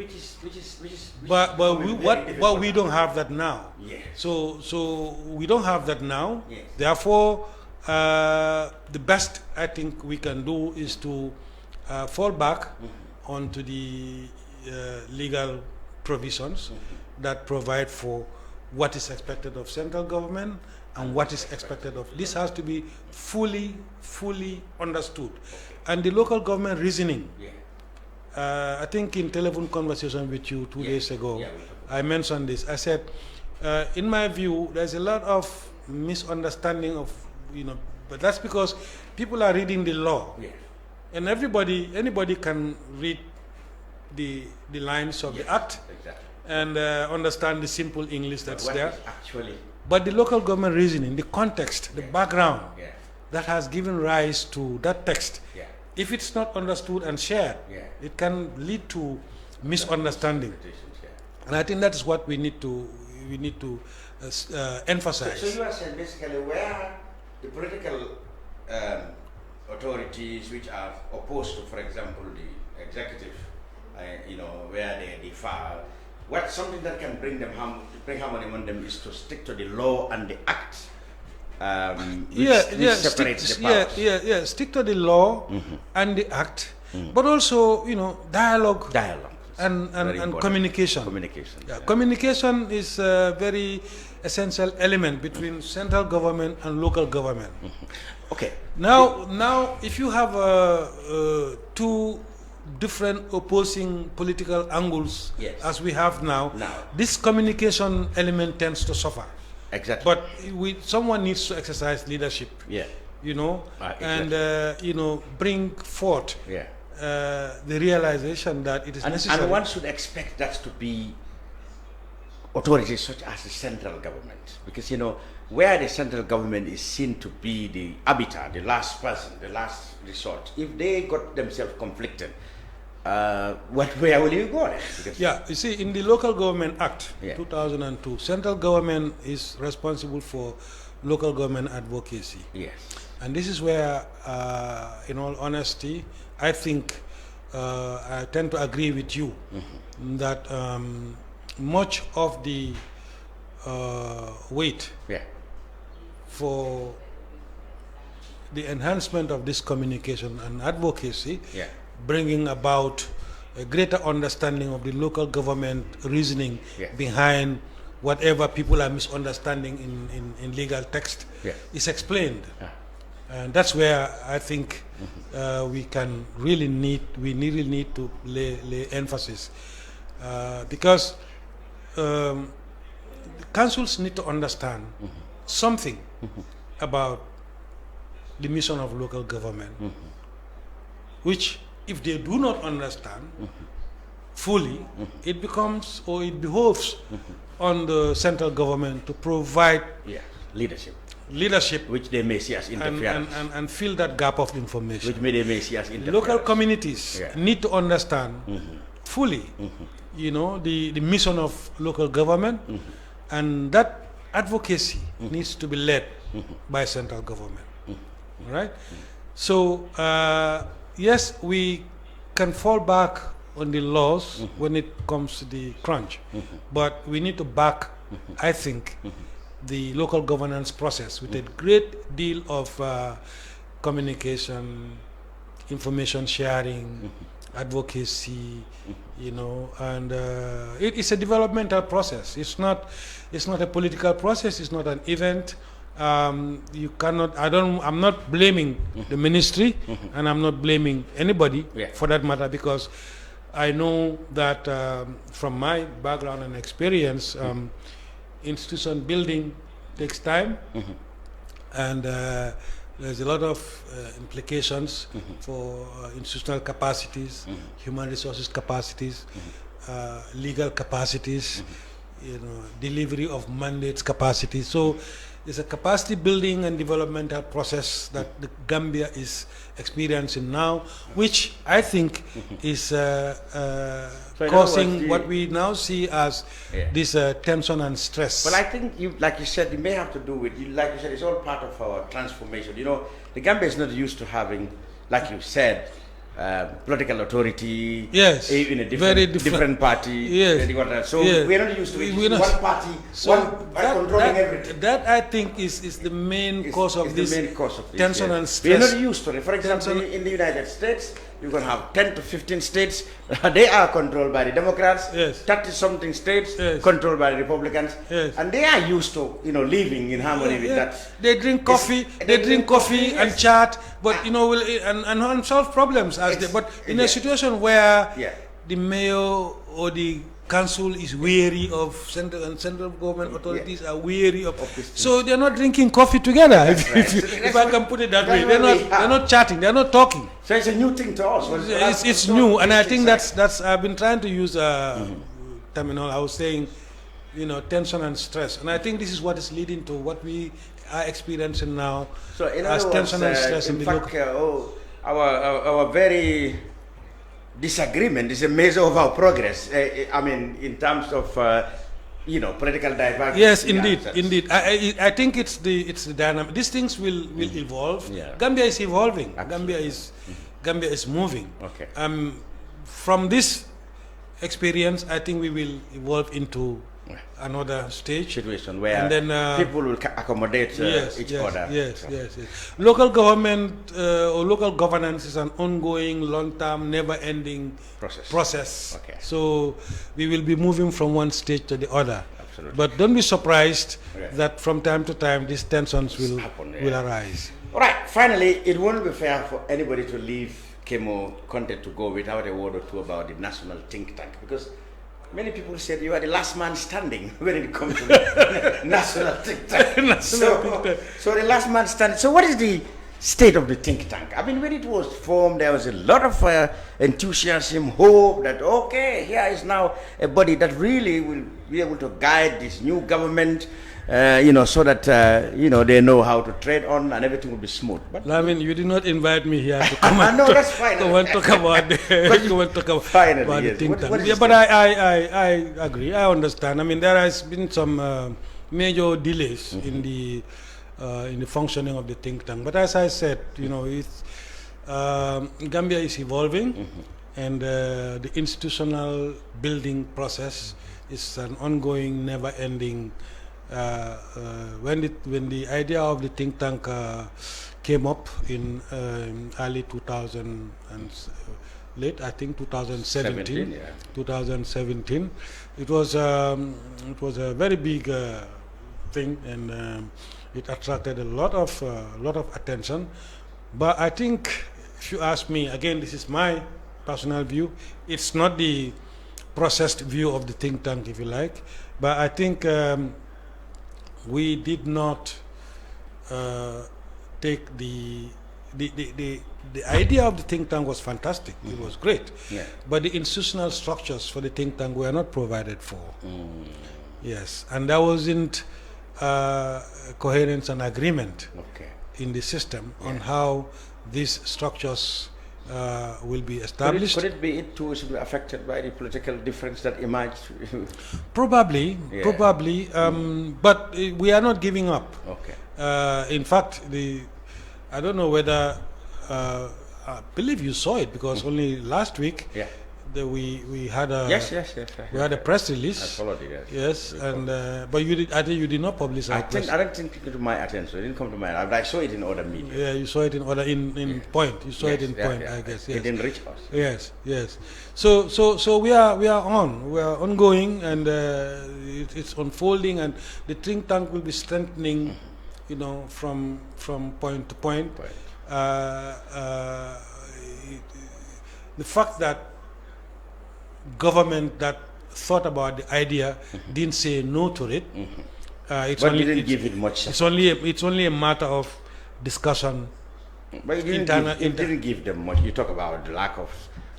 But we don't have that now. Yes. So we don't have that now. Yes. Therefore, the best I think we can do is to fall back onto the legal provisions that provide for what is expected of central government and what is expected of. This has to be fully understood. And the local government reasoning. I think in telephone conversation with you 2 days ago, I mentioned this. I said, in my view, there's a lot of misunderstanding of, but that's because people are reading the law. And anybody can read the lines of the act and understand the simple English that's there. But the local government reasoning, the context, the background that has given rise to that text, if it's not understood and shared, it can lead to misunderstanding. And I think that is what we need to emphasize. So you are saying basically where the political authorities which are opposed to, for example, the executive, where they differ, something that can bring harmony among them is to stick to the law and the act. Which separates the powers. Stick to the law and the act, but also dialogue and communication. Communication is a very essential element between central government and local government. Okay. Now, if you have two different opposing political angles, as we have now, this communication element tends to suffer. Exactly. But someone needs to exercise leadership. And bring forth the realization that it is necessary. And one should expect that to be authorities such as the central government, because where the central government is seen to be the arbiter, the last person, the last resort. If they got themselves conflicted, where will you go then? Because you see, in the Local Government Act 2002, central government is responsible for local government advocacy. And this is where, in all honesty, I think I tend to agree with you that much of the weight for the enhancement of this communication and advocacy, bringing about a greater understanding of the local government reasoning behind whatever people are misunderstanding in legal text is explained. And that's where I think we really need to lay emphasis, because the councils need to understand something about the mission of local government, which if they do not understand fully, it becomes, or it behoves on the central government to provide leadership which they may see as interference and fill that gap of information. Which they may see as interference. Local communities need to understand fully, the mission of local government, and that advocacy needs to be led by central government. Right? So, yes, we can fall back on the laws when it comes to the crunch, but we need to back, I think, the local governance process with a great deal of communication, information sharing, advocacy, and it's a developmental process. It's not a political process. It's not an event. You cannot. I'm not blaming the ministry, and I'm not blaming anybody for that matter, because I know that from my background and experience, institution building takes time, and there's a lot of implications for institutional capacities, human resources capacities, legal capacities, delivery of mandates capacities. So It's a capacity building and developmental process that the Gambia is experiencing now, which I think is causing what we now see as this tension and stress. Well, I think, like you said, it may have to do with, like you said, it's all part of our transformation. You know, the Gambia is not used to having, like you said, political authority, in a different party. So we're not used to it. One party, controlling everything. That I think is the main cause of this tension and stress. We're not used to it. For example, in the United States, you're going to have 10 to 15 states. They are controlled by the Democrats. 30-something states controlled by the Republicans. And they are used to, living in harmony with that. They drink coffee. They drink coffee and chat, but and solve problems. But in a situation where the mayor or the council is weary of central government authorities are weary of so they're not drinking coffee together. If I can put it that way, they're not chatting, they're not talking. So it's a new thing to us. It's new, and I think that's I've been trying to use terminal. I was saying, tension and stress, and I think this is what is leading to what we are experiencing now. So in as other words, tension and stress in fact, our very disagreement is a measure of our progress. I mean, in terms of political divergence. Yes, indeed. I think it's the dynamic. These things will evolve. Gambia is evolving. Absolutely. Gambia is moving. Okay. From this experience, I think we will evolve into another situation where and then, people will accommodate each other. Yes. Local government or local governance is an ongoing, long-term, never-ending process. Okay. So we will be moving from one stage to the other. Absolutely. But don't be surprised that from time to time these tensions will arise. All right. Finally, it won't be fair for anybody to leave Kemo Conteh to go without a word or two about the national think tank, because many people said you are the last man standing when it comes to the national think tank. So the last man standing. So what is the state of the think tank? I mean, when it was formed, there was a lot of enthusiasm, hope that, here is now a body that really will be able to guide this new government, so that, they know how to tread on and everything will be smooth. But I mean, you did not invite me here to come and, that's fine. Come and talk about the think tank. But I agree. I understand. I mean, there has been some major delays in the functioning of the think tank. But as I said, Gambia is evolving, and the institutional building process is an ongoing, never-ending. When the idea of the think tank came up in early 2000 and late, I think 2017, 2017, it was a very big thing, and it attracted a lot of attention. But I think, if you ask me, again, this is my personal view. It's not the processed view of the think tank, if you like, but I think. We did not take the idea of the think tank was fantastic. It was great, but the institutional structures for the think tank were not provided for. Yes, and there wasn't coherence and agreement in the system on how these structures will be established. Could it be it too is affected by the political difference that emerged? Probably. But we are not giving up. In fact, I don't know whether I believe you saw it, because only last week we had a we had a press release. I followed it. Yes, and but I think you did not publish. I don't think it came to my attention. It didn't come to my. I saw it in other media. Yeah, you saw it in other in Point. You saw it in Point, I guess. Yes. It didn't reach us. Yes. So we are ongoing, and it's unfolding, and the think tank will be strengthening, from point to point. The fact that government that thought about the idea didn't say no to it. Didn't give it much. It's only a matter of discussion. But it didn't give them much. You talk about the lack of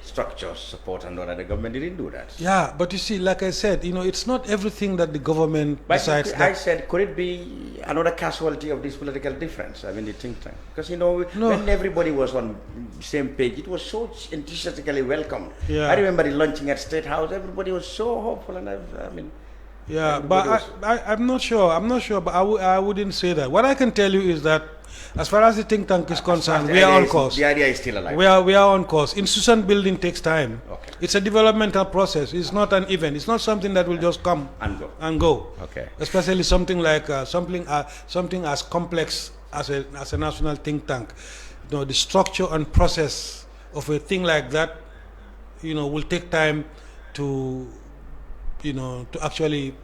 structures, support, and all that. The government didn't do that. Yeah, but you see, like I said, it's not everything that the government But decides. I said, could it be another casualty of this political difference? I mean, the think tank. Because, when everybody was on the same page, it was so enthusiastically welcomed. Yeah. I remember the launching at State House. Everybody was so hopeful, and yeah, but I'm not sure. But I wouldn't say that. What I can tell you is that, as far as the think tank is concerned, we are on course. The idea is still alive. We are on course. Institution building takes time. Okay. It's a developmental process. It's not an event. It's not something that will just come and go. Okay. Especially something like something as complex as a national think tank. The structure and process of a thing like that, will take time to actually.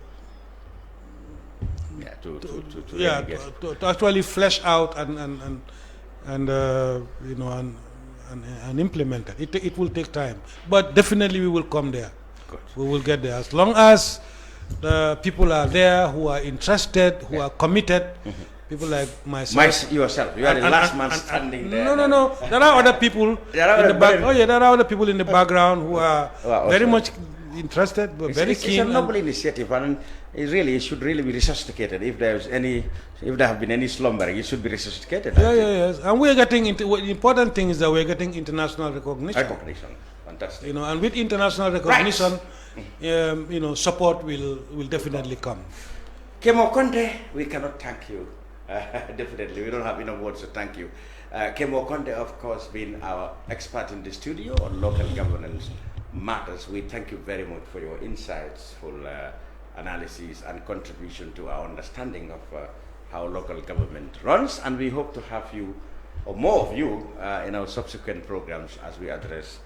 Yeah, to actually flesh out and implement it. It will take time, but definitely we will come there. Good. We will get there as long as the people are there who are interested, who are committed. People like myself. Yourself. You are the last man standing there. No. There are other people in the back. Oh yeah, there are other people in the background who are very much interested, but very keen. It's a noble initiative, and it should really be resuscitated. If there have been any slumbering, it should be resuscitated. Yes. And we're getting into. The important thing is that we're getting international recognition. Fantastic. And with international recognition, support will definitely come. Kemo Conteh, we cannot thank you. Definitely, we don't have enough words to thank you. Kemo Conteh, of course, being our expert in the studio on local governance matters. We thank you very much for your insightful analysis and contribution to our understanding of how local government runs, and we hope to have you, or more of you, in our subsequent programs as we address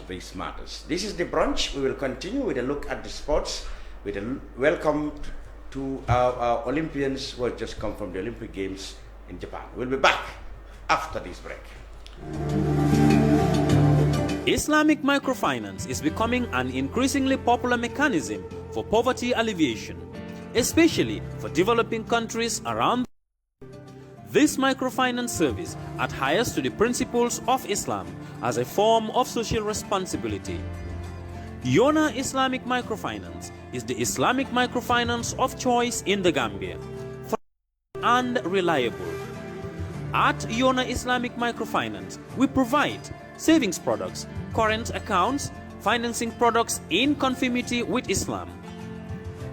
these matters. This is the brunch. We will continue with a look at the sports, with a welcome to our Olympians who have just come from the Olympic Games in Japan. We'll be back after this break. Islamic microfinance is becoming an increasingly popular mechanism for poverty alleviation, especially for developing countries around the world. This microfinance service adheres to the principles of Islam as a form of social responsibility. Yona Islamic Microfinance is the Islamic microfinance of choice in the Gambia, and reliable. At Yona Islamic Microfinance, we provide savings products, current accounts, financing products in conformity with Islam.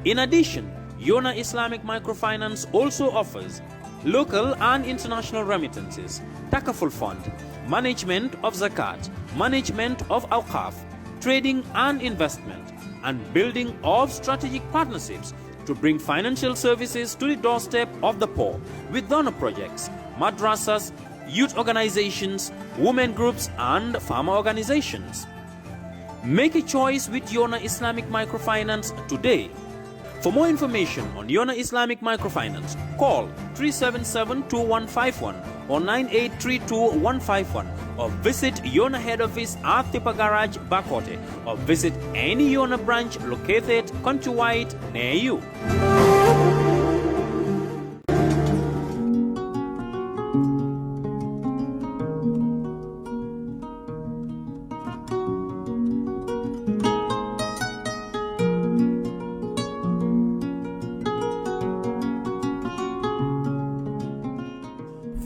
In addition, Yona Islamic Microfinance also offers local and international remittances, Takaful Fund, management of Zakat, management of Awqaf, trading and investment, and building of strategic partnerships to bring financial services to the doorstep of the poor with donor projects, madrasas, youth organizations, women groups, and farmer organizations. Make a choice with Yona Islamic Microfinance today. For more information on Yona Islamic Microfinance, call 377-2151 or 9832-151 or visit Yona head office at Tipa Garage, Bakote, or visit any Yona branch located countrywide near you.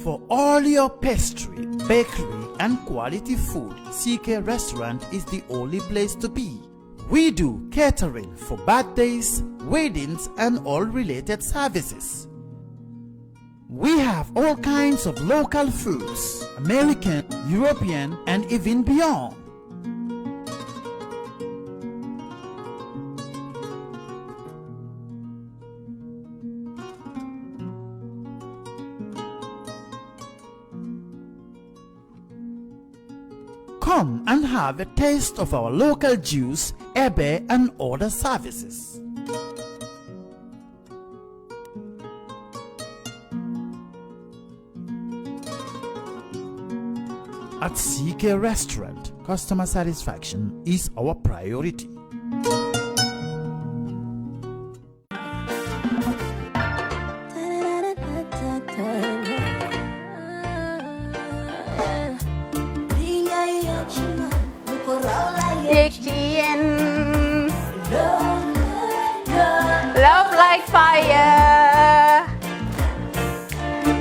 For all your pastry, bakery, and quality food, CK Restaurant is the only place to be. We do catering for birthdays, weddings, and all related services. We have all kinds of local foods, American, European, and even beyond. Come and have a taste of our local juice, ebe, and other services. At CK Restaurant, customer satisfaction is our priority.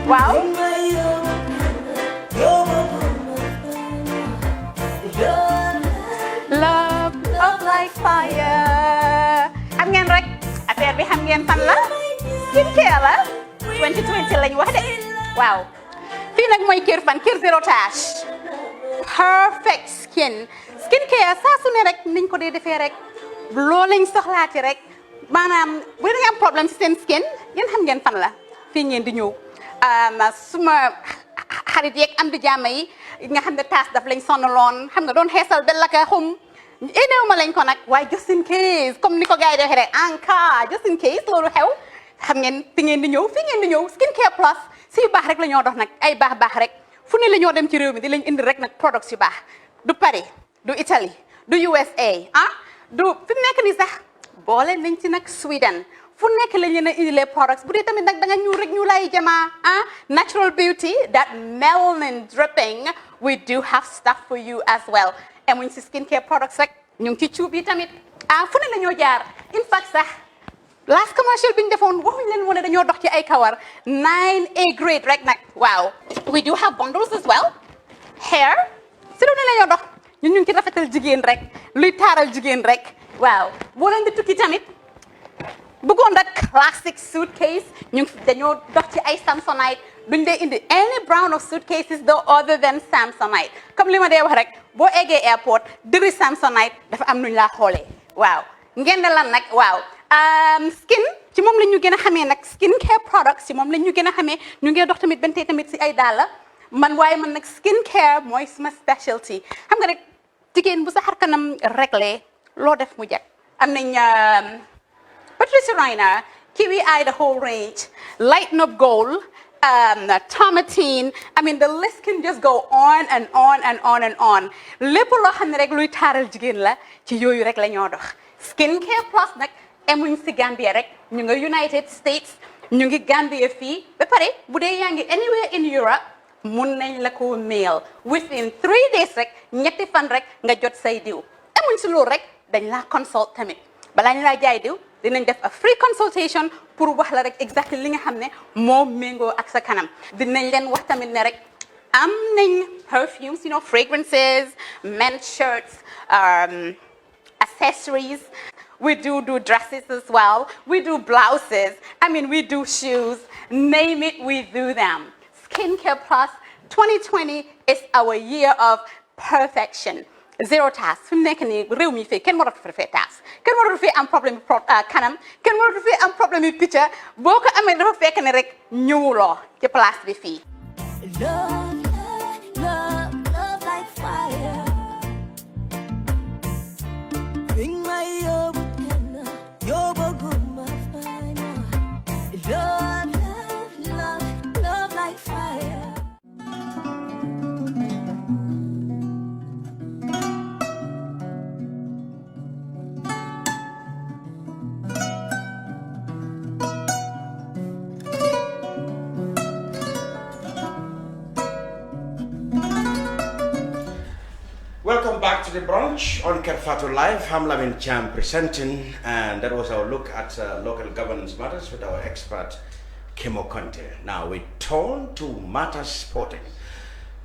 Wow. Love like fire. Xam ngeen rek affaire bi xam ngeen fan la skincare la 2020 lañ wax de waaw fii nag mooy Kerr fan Kerr zero tache perfect skincare saa su ne rek niñ ko dee defee rek loo lañ soxlaati rek maanaam bu ngeen am problème ci seen skin yéen xam ngeen fan la fii ngeen di ñëw suma xarit yeeg am di jàmm yi nga xam ne taas daf lañ sonaloon xam nga doon xeesal ba la ka xum éneew ma lañ ko nag waaye just in case comme ni ko gars yi defee rek en cas just in case loolu xew xam ngeen fi ngeen di ñëw skincare plus si yu baax rek la ñoo dox nag ay baax rek fu ne la ñoo dem ci réew mi di lañ indi rek nag products yu baax du Paris du Italie du USA du fi mu nekk nii sax boole nañ ci nag Sweden fu nekk lañ leen a indi les products bu dee tamit nag da nga ñuul rek ñu lay jamaa natural beauty that melanin dripping we do have stuff for you as well emuñ si skincare products rek ñu ngi ci cuub yi tamit fu ne la ñoo jaar in fact sax last commercial bi ñu defoon waxuñ leen woon ne dañoo dox ci ay kawar 9A grade rek nag waaw we do have bundles as well hair si lu ne la ñoo dox ñun ñu ngi ci rafetal jigéen rek luy taaral jigéen rek waaw boo leen di tukki tamit bëggoon rek classic suitcase ñu dañoo dox ci ay Samsonite duñ dee indi any brand of suitcases though other than Samsonite comme li ma dee wax rek boo eggee airport dëri Samsonite dafa am nuñ laa xoolee waaw ngeen ne lan nag waaw skin ci moom la ñu gën a xamee nag skincare products ci moom la ñu gën a xamee ñu ngi dox tamit bentee tamit si ay dàlla man waaye man nag skincare mooy suma specialty xam nga rek jigéen bu sa xar kanam réglé loo def mu jag am nañ Patricia Reiner, Kiwi Eye, the whole range, Lighten Up Gold, Tomatine. I mean, the list can just go on and on and on and on. Lépp loo xam ne rek luy taaral jigéen la ci yooyu rek la ñoo dox. Skincare plus nag emuñ si Gambia rek ñu ngi United States ñu ngi Gambia fii ba pare bu dee yaa ngi anywhere in Europe mun nañ la ko mail within 3 days rek ñetti fan rek nga jot say diw emuñ si loolu rek dañ laa consult tamit balaa ñu laa jaay diw dinañ def a free consultation pour wax la rek exactly li nga xam ne moo méngoo ak sa kanam dinañ leen wax tamit ne rek am nañ perfumes fragrances men's shirts accessories we do dresses as well we do blouses I mean we do shoes name it we do them Skincare Plus 2020 is our year of perfection zero task fi mu nekk nii réew mi fii kenn waratu fi task kenn waratu fi am problème kanam kenn waratu fi am problème picture boo ko amee dafa fekk ne rek ñëwuloo ci place bi fii. Love like fire. Bring my love like fire. Welcome back to the brunch on Fatou Live. I'm Lamin Cham presenting, and that was our look at local governance matters with our expert Kemo Conteh. Now we turn to matters sporting,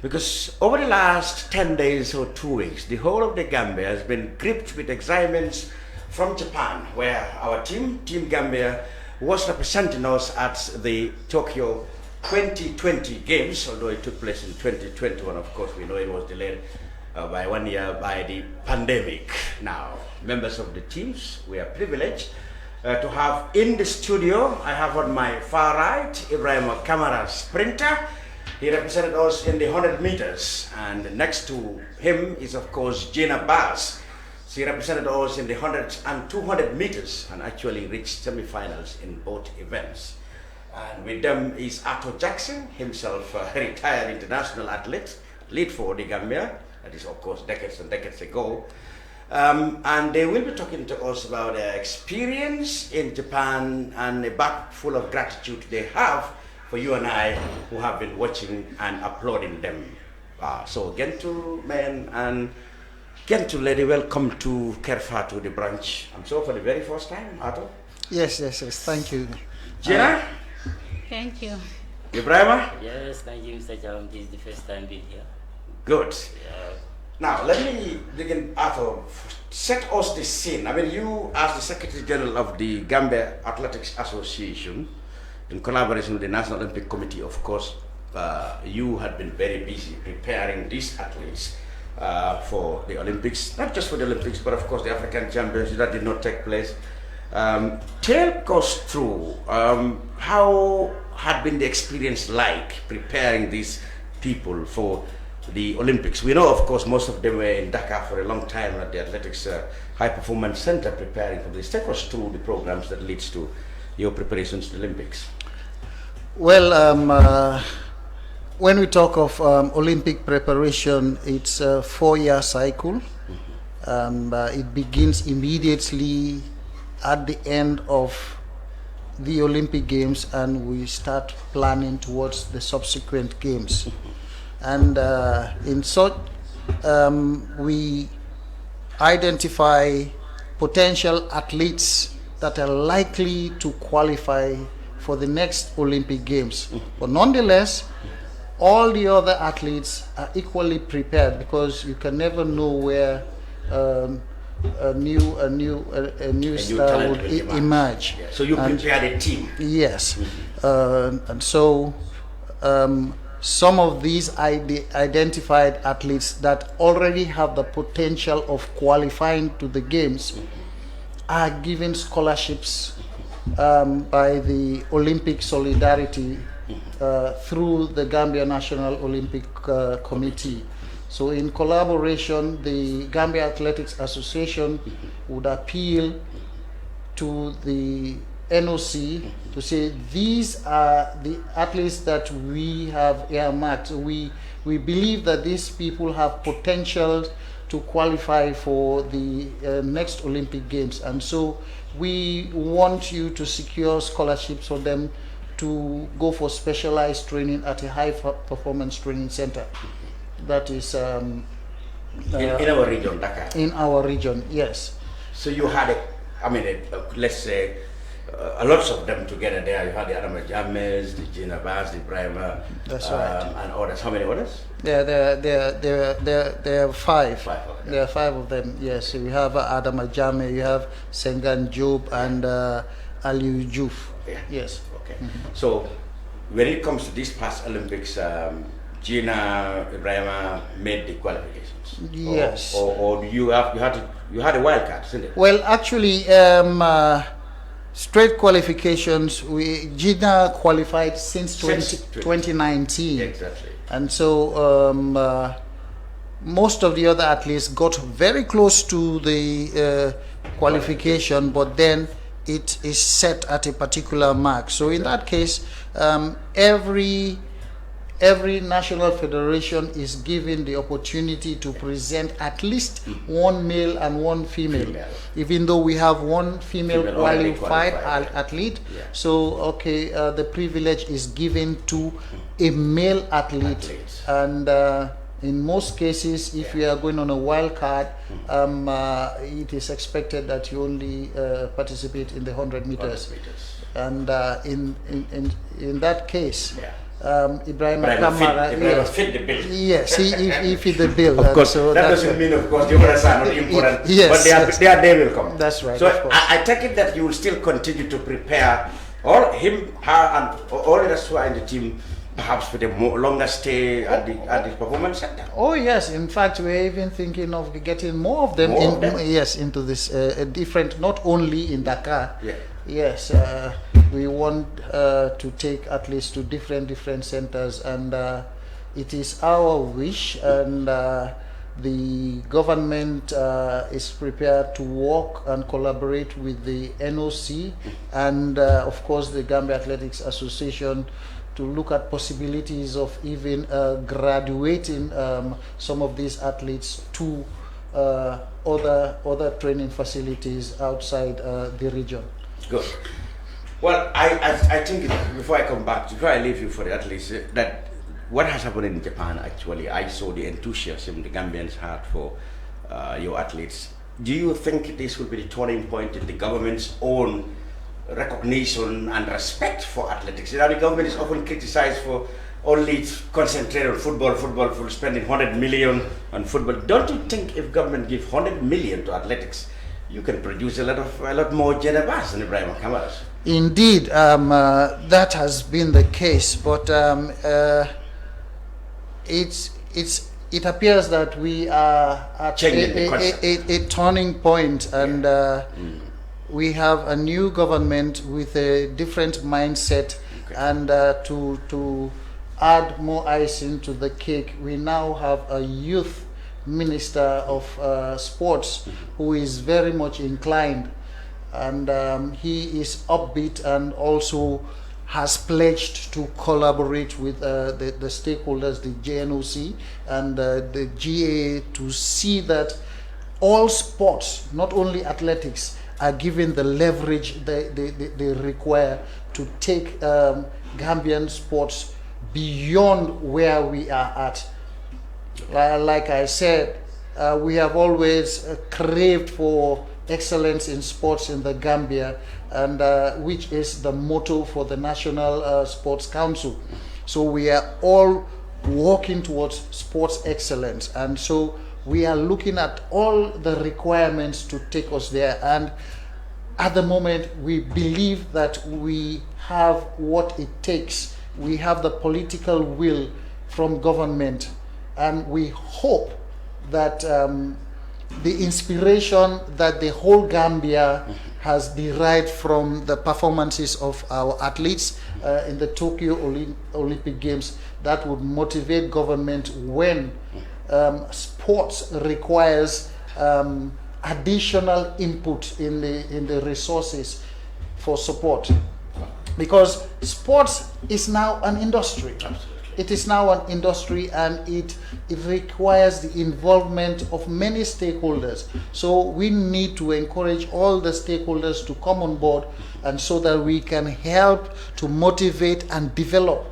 because over the last 10 days or 2 weeks, the whole of the Gambia has been gripped with excitements from Japan, where our Team Gambia, was representing us at the Tokyo 2020 Games, although it took place in 2021. Of course, we know it was delayed by 1 year by the pandemic. Now, members of the teams, we are privileged to have in the studio. I have on my far right Ebrima Camara sprinter. He represented us in the 100 meters, and next to him is of course Gina Bass. She represented us in the 100 and 200 meters and actually reached semi-finals in both events. And with them is Arthur Jackson, himself a retired international athlete, lead for the Gambia. That is of course decades and decades ago. And they will be talking to us about their experience in Japan and a bag full of gratitude they have for you and I who have been watching and applauding them. So gentlemen and gentle lady, welcome to Kerr Fatou, the Brunch. I'm so for the very first time, Arthur. Yes. Thank you. Gina? Thank you. Ebrima? Yes, thank you, Mr. Chalam. This is the first time being here. Good. Yeah. Now, let me begin, Arthur. Set us the scene. I mean, you, as the Secretary General of the Gambia Athletics Association, in collaboration with the National Olympic Committee, of course, you had been very busy preparing these athletes for the Olympics, not just for the Olympics, but of course the African Championships that did not take place. Take us through how had been the experience like preparing these people for the Olympics. We know, of course, most of them were in Dakar for a long time at the Athletics High Performance Center preparing for this. Take us through the programs that leads to your preparations to the Olympics. Well, when we talk of Olympic preparation, it's a 4-year cycle. It begins immediately at the end of the Olympic Games, and we start planning towards the subsequent games. And in such, we identify potential athletes that are likely to qualify for the next Olympic Games. But nonetheless, all the other athletes are equally prepared, because you can never know where a new star would emerge. Yeah. So you prepare the team. Yes. And so some of these identified athletes that already have the potential of qualifying to the games are given scholarships by the Olympic Solidarity through the Gambia National Olympic Committee. So in collaboration, the Gambia Athletics Association would appeal to the NOC to say these are the athletes that we have earmarked. We believe that these people have potential to qualify for the next Olympic Games, and so we want you to secure scholarships for them to go for specialized training at a high performance training center. That is in our region, Dakar. In our region, yes. So you had let's say lots of them together there. You had the Advertisements, the Gina, the Ebrima, that's right, and others. How many others? There are 5. There are 5 of them. Yes, so you have Adama Jame, you have Sengan Job, and Aliou Diouf. Yeah. Yes. Okay. So when it comes to these past Olympics, Gina, Ebrima made the qualifications. Yes. Or you had a wild card, isn't it? Well, actually, straight qualifications. Gina qualified since 2019. Exactly. And so most of the other athletes got very close to the qualification, but then it is set at a particular mark. So in that case, every national federation is given the opportunity to present at least one male and one female. Even though we have one female qualified athlete. Yeah. So okay, the privilege is given to a male athlete. And in most cases, if you are going on a wild card, it is expected that you only participate in the 100 meters. And in that case, Ebrima Camara fit the bill. Yes, he fit the bill. Of course, so that doesn't mean, of course, the others are not important. Yes, but their day will come. That's right. So I take it that you will still continue to prepare all him, her, and all the rest who are in the team, perhaps for the longer stay at the performance center. Oh yes, in fact, we're even thinking of getting more of them into this different, not only in Dakar. Yeah. Yes, we want to take athletes to different centers, and it is our wish, and the government is prepared to work and collaborate with the NOC and of course the Gambia Athletics Association to look at possibilities of even graduating some of these athletes to other training facilities outside the region. Good. Well, I think before I leave you for the athletes, that what has happened in Japan actually, I saw the enthusiasm the Gambians had for your athletes. Do you think this will be the turning point in the government's own recognition and respect for athletics. The government is often criticized for only concentrate on football, spending 100 million on football. Don't you think if government give 100 million to athletics, you can produce a lot more Genevas than Ebrima Camara? Indeed, that has been the case, but it appears that we are at a turning point, and we have a new government with a different mindset, and to add more icing to the cake, we now have a youth minister of sports who is very much inclined, and he is upbeat and also has pledged to collaborate with the stakeholders, the JNOC and the GA, to see that all sports, not only athletics, are given the leverage they require to take Gambian sports beyond where we are at. Like I said, we have always craved for excellence in sports in the Gambia, and which is the motto for the National Sports Council. So we are all working towards sports excellence, and so we are looking at all the requirements to take us there. And at the moment, we believe that we have what it takes. We have the political will from government, and we hope that the inspiration that the whole Gambia has derived from the performances of our athletes in the Tokyo Olympic Games, that would motivate government when sports requires additional input in the resources for support, because sports is now an industry. Absolutely. It is now an industry, and it requires the involvement of many stakeholders. So we need to encourage all the stakeholders to come on board, and so that we can help to motivate and develop,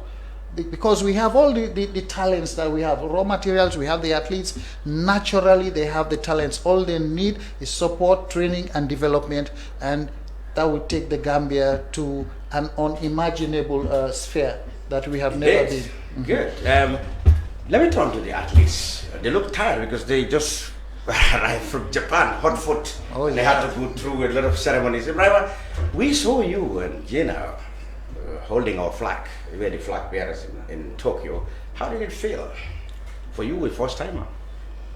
because we have all the talents that we have, raw materials, we have the athletes, naturally they have the talents. All they need is support, training and development, and that will take the Gambia to an unimaginable sphere that we have never been. Good. Let me turn to the athletes. They look tired because they just arrived from Japan, hot foot. Oh, yeah. They had to go through a lot of ceremonies. Ebrima, we saw you and Gina holding our flag. We were the flag bearers in Tokyo. How did it feel for you, a first timer?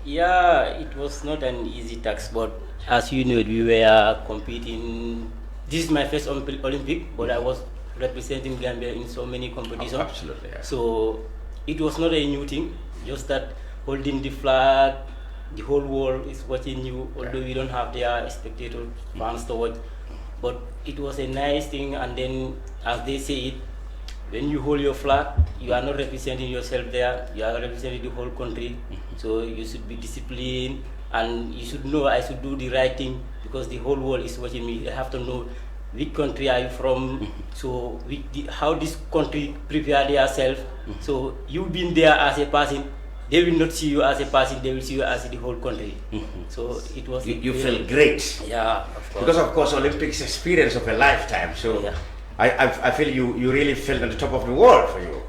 Yeah, it was not an easy task, but as you know, we were competing. This is my first Olympic, but I was representing Gambia in so many competitions. Oh, absolutely. Yeah. So it was not a new thing, just that holding the flag, the whole world is watching you, although we don't have their spectators, fans to watch. But it was a nice thing, and then as they say it, when you hold your flag, you are not representing yourself there, you are representing the whole country. So you should be disciplined, and you should know I should do the right thing, because the whole world is watching me. I have to know which country are you from, so how this country prepare themselves. So you been there as a person, they will not see you as a person, they will see you as the whole country. So it was... You feel great. Yeah, of course. Because of course Olympics experience of a lifetime, so yeah. I feel you really felt at the top of the world for you.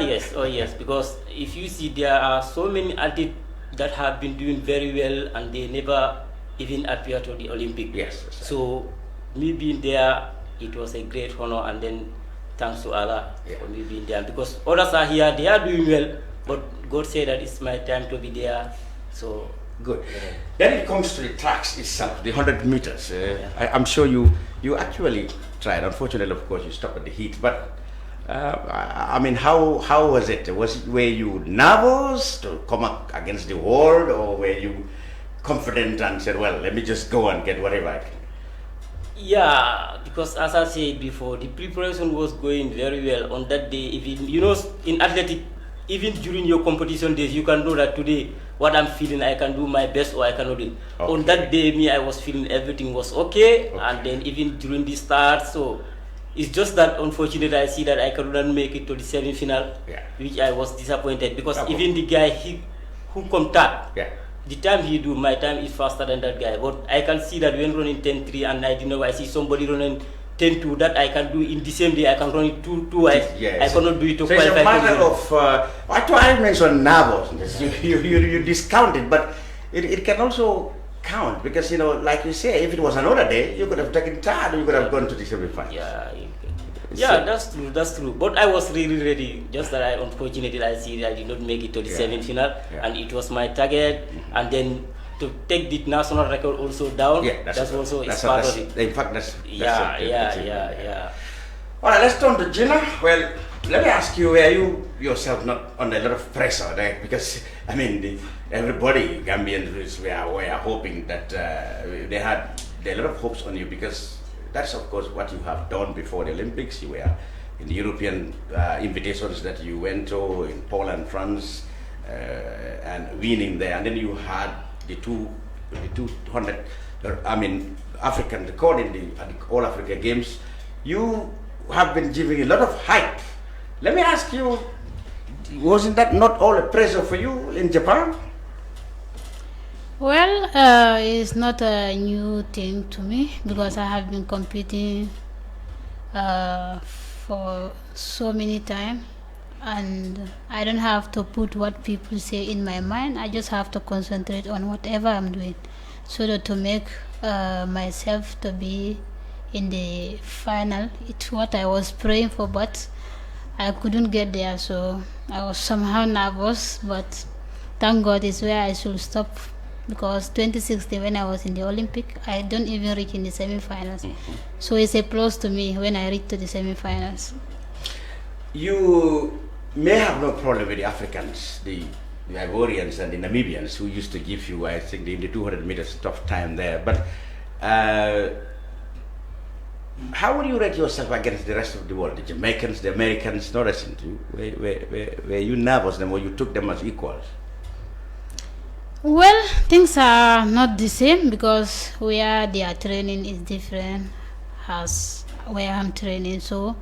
Yes, oh yes, because if you see, there are so many athletes that have been doing very well and they never even appear to the Olympic. Yes. So me being there, it was a great honor, and then thanks to Allah for me being there, because others are here, they are doing well, but God said that it's my time to be there. So good. Then it comes to the tracks itself, the 100 meters. I'm sure you actually tried. Unfortunately, of course, you stopped at the heat. But I mean, how was it? Were you nervous to come up against the world, or were you confident and said, well, let me just go and get whatever I can? Yeah, because as I said before, the preparation was going very well on that day. Even, you know, in athletic, even during your competition days, you can know that today what I'm feeling, I can do my best or I cannot do it. Okay. On that day, me, I was feeling everything was okay. And then even during the start, so it's just that unfortunately I see that I cannot make it to the semi-final, which I was disappointed, because even the guy who come third, the time he do, my time is faster than that guy. But I can see that when running 10.3 and I see somebody running 10-2 that I can do in the same day. I can run it twice. Yes. I cannot do it to so it's a qualify. matter of, I mentioned nervousness. You discount it, but it can also count because, you know, like you say, if it was another day, you could have taken third, you could have gone to the semi-final. Yeah, that's true. But I was really ready. Just that I unfortunately I did not make it to the semi-final, and it was my target. And then to take the national record also down, that's also part of it. In fact, that's yeah. All right, let's turn to Gina. Well, let me ask you, were you yourself not under a lot of pressure there? Because, I mean, everybody, Gambians, were hoping that they had a lot of hopes on you because that's, of course, what you have done before the Olympics. You were in the European invitations that you went to in Poland, France, and winning there. And then you had the 200, African record in the All Africa Games. You have been giving a lot of hype. Let me ask you, wasn't that not all a pressure for you in Japan? Well, it's not a new thing to me because I have been competing for so many times, and I don't have to put what people say in my mind. I just have to concentrate on whatever I'm doing, so that to make myself to be in the final. It's what I was praying for, but I couldn't get there, so I was somehow nervous, but thank God it's where I should stop, because 2016 when I was in the Olympic, I don't even reach in the semi-finals. So it's a plus to me when I reach to the semi-finals. You may have no problem with the Africans, the Ivorians and the Namibians, who used to give you, I think, the 200 meters tough time there, but how would you rate yourself against the rest of the world? The Jamaicans, the Americans, not listening to you. Were you nervous them or you took them as equals? Well, things are not the same because where they are training is different as where I'm training. So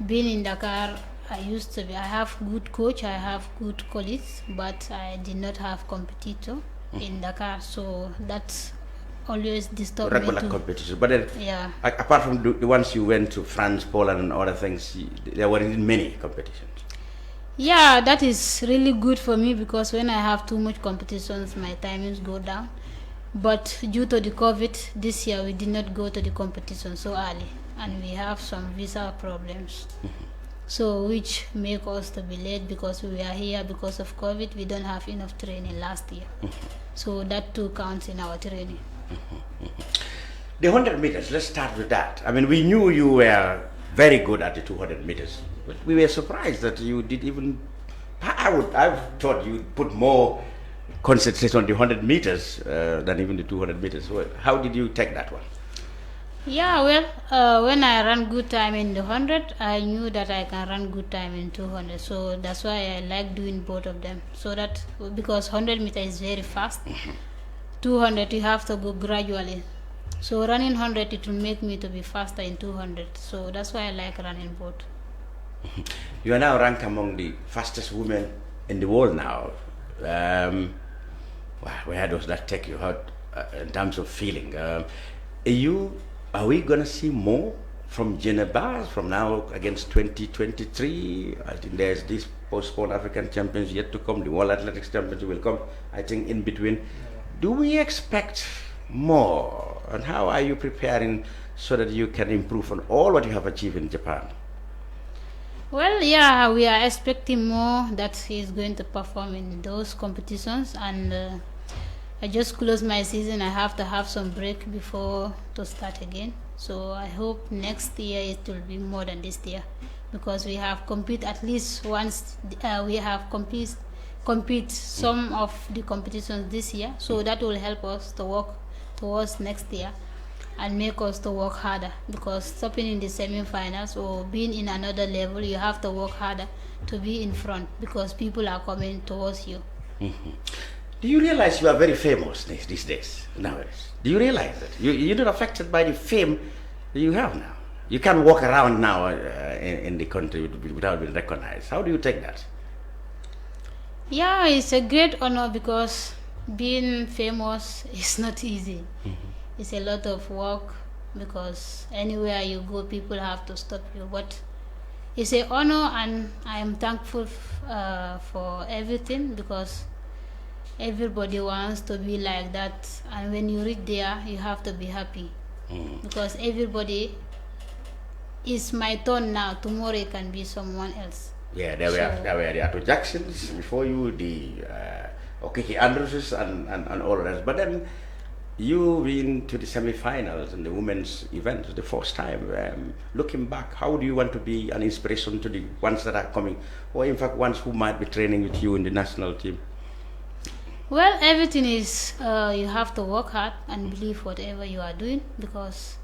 being in Dakar, I have good coach, I have good colleagues, but I did not have competitor in Dakar. So that's always disturbed me regular too. competition, but then apart from the ones you went to France, Poland, and other things, there were many competitions. Yeah, that is really good for me because when I have too much competitions, my timings go down. But due to the COVID, this year we did not go to the competition so early, and we have some visa problems. So which make us to be late because we are here because of COVID. We don't have enough training last year, so that too counts in our training. The 100 meters, let's start with that. I mean, we knew you were very good at the 200 meters, but we were surprised that you did even, I thought you'd put more concentration on the 100 meters than even the 200 meters. Well, how did you take that one? Yeah, well, when I ran good time in the 100, I knew that I can run good time in 200. So that's why I like doing both of them. So that, because 100 meters is very fast, 200 you have to go gradually. So running 100, it will make me to be faster in 200. So that's why I like running both. You are now ranked among the fastest women in the world now. Where does that take you out in terms of feeling? Are we going to see more from Gina Bars from now against 2023? I think there's this postponed African Champions yet to come. The World Athletics Champions will come, I think, in between. Do we expect more? And how are you preparing so that you can improve on all what you have achieved in Japan? Well, yeah, we are expecting more that he's going to perform in those competitions, and I just closed my season. I have to have some break before to start again. So I hope next year it will be more than this year, because we have compete at least once. We have compete some of the competitions this year, so that will help us to work towards next year and make us to work harder, because stopping in the semi-finals or being in another level, you have to work harder to be in front because people are coming towards you. Do you realize you are very famous these days, nowadays? Do you realize that? You're not affected by the fame that you have now. You can't walk around now in the country without being recognized. How do you take that? Yeah, it's a great honor because being famous is not easy. It's a lot of work, because anywhere you go, people have to stop you. But it's an honor, and I am thankful for everything, because everybody wants to be like that, and when you reach there, you have to be happy, because everybody is my turn now. Tomorrow it can be someone else. Yeah, there were the Otto Jacksons before you, the Okiki Andrews and all of that. But then you've been to the semi-finals in the women's event the first time. Looking back, how do you want to be an inspiration to the ones that are coming, or in fact ones who might be training with you in the national team? Well, everything is you have to work hard and believe whatever you are doing, because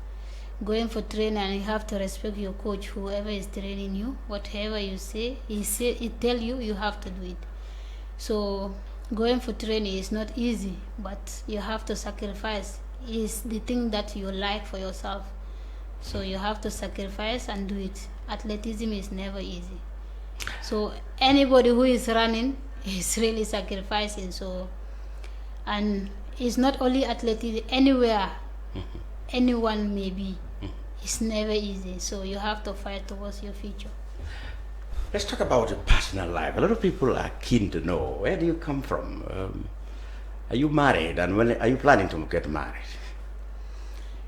going for training, and you have to respect your coach, whoever is training you. Whatever you say, he tell you, you have to do it. So going for training is not easy, but you have to sacrifice. Is the thing that you like for yourself, so you have to sacrifice and do it. Athleticism is never easy, so anybody who is running is really sacrificing. So, and it's not only athleticism, anywhere anyone may be, it's never easy, so you have to fight towards your future. Let's talk about your personal life. A lot of people are keen to know, where do you come from? Are you married, and when are you planning to get married?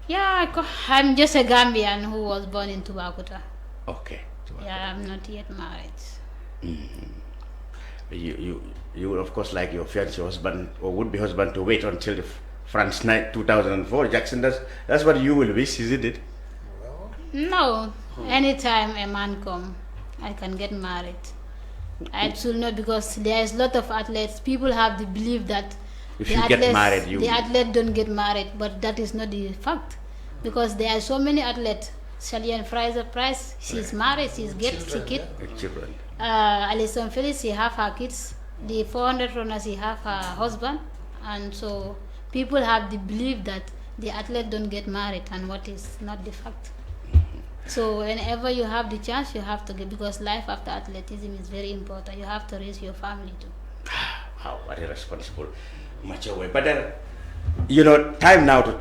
Yeah, I'm just a Gambian who was born in Tobago. Okay. Yeah, I'm not yet married. You would of course like your fiancé husband or would-be husband to wait until the France night 2004. Jackson, that's what you will wish, isn't it? No, anytime a man come, I can get married. Absolutely not, because there is a lot of athletes. People have the belief that if you get married, the athlete don't get married, but that is not the fact, because there are so many athletes. Shalian Fraser Price, she's married, she kid. Children. Alison Phillips, she have her kids. The 400 runners, she have her husband, and so people have the belief that the athlete don't get married, and what is not the fact. So whenever you have the chance, you have to get, because life after athleticism is very important. You have to raise your family too. Wow, what a responsible, mature way. But then, you know, time now to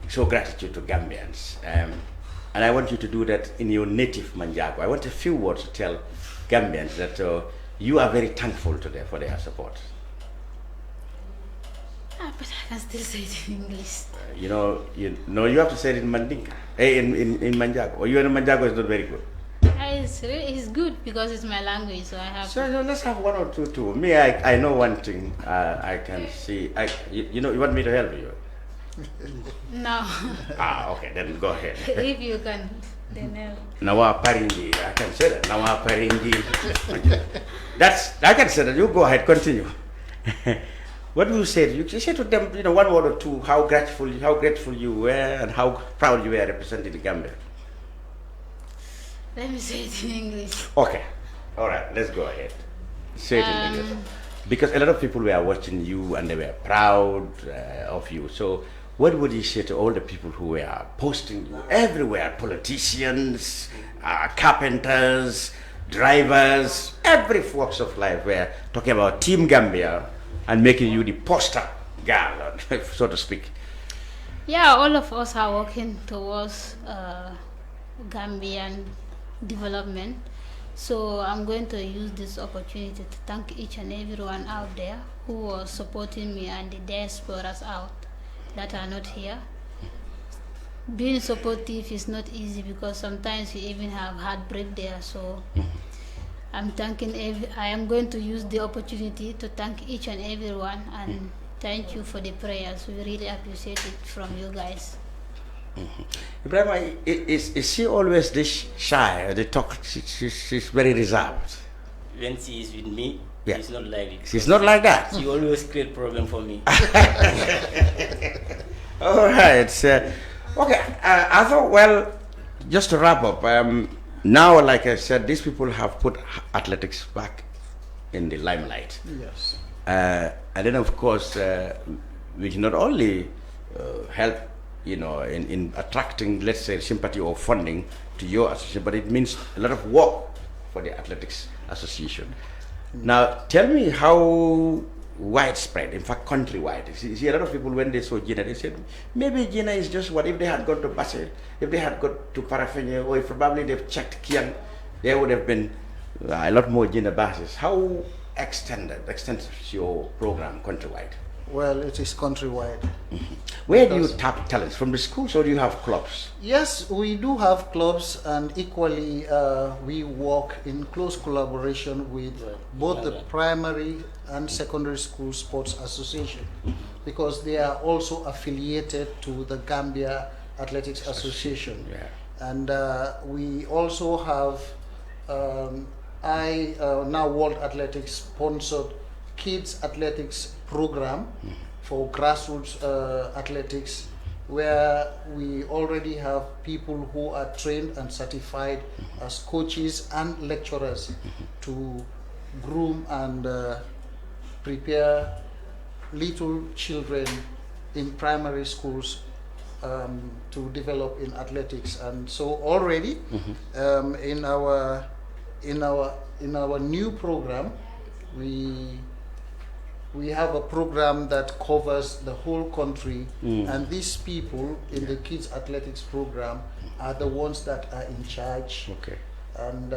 show gratitude to Gambians. And I want you to do that in your native Manjago. I want a few words to tell Gambians that you are very thankful to them for their support. But I can still say it in English. You have to say it in Mandinka, in Manjago. Or you in Manjago is not very good. It's good because it's my language, so I have. So let's have one or two too. Me, I know one thing. I can see. You want me to help you? No. Okay, then go ahead. If you can, then help. Nawa Parinji, I can say that. Nawa Parinji. I can say that. You go ahead, continue. What do you say? You say to them, one word or two, how grateful you were and how proud you were representing the Gambia. Let me say it in English. Okay. All right, let's go ahead. Say it in English. Because a lot of people were watching you and they were proud of you. So what would you say to all the people who were posting you everywhere? Politicians, carpenters, drivers, every walks of life were talking about Team Gambia and making you the poster girl, so to speak. Yeah, all of us are working towards Gambian development. So I'm going to use this opportunity to thank each and everyone out there who was supporting me, and the diasporas out that are not here. Being supportive is not easy because sometimes you even have heartbreak there. So I'm thanking I am going to use the opportunity to thank each and everyone, and thank you for the prayers. We really appreciate it from you guys. Ebrima, is she always this shy? They talk. She's very reserved. When she is with me, she's not like it. She's not like that. She always create problem for me. All right. Okay. I thought, well, just to wrap up. Now, like I said, these people have put athletics back in the limelight. Yes. And then, of course, we can not only help, in attracting, let's say, sympathy or funding to your association, but it means a lot of work for the Athletics Association. Now, tell me how widespread, in fact countrywide. You see, a lot of people, when they saw Gina, they said, maybe Gina is just what, if they had gone to Basse, if they had gone to Parafenia, or if probably they've checked Kiang, there would have been a lot more Gina Basses. How extensive is your program countrywide? Well, it is countrywide. Where do you tap talents? From the schools, or do you have clubs? Yes, we do have clubs, and equally we work in close collaboration with both the primary and secondary school sports association, because they are also affiliated to the Gambia Athletics Association. And we also have now World Athletics sponsored kids athletics program for grassroots athletics, where we already have people who are trained and certified as coaches and lecturers to groom and prepare little children in primary schools to develop in athletics. And so already in our new program, we have a program that covers the whole country, and these people in the kids athletics program are the ones that are in charge. And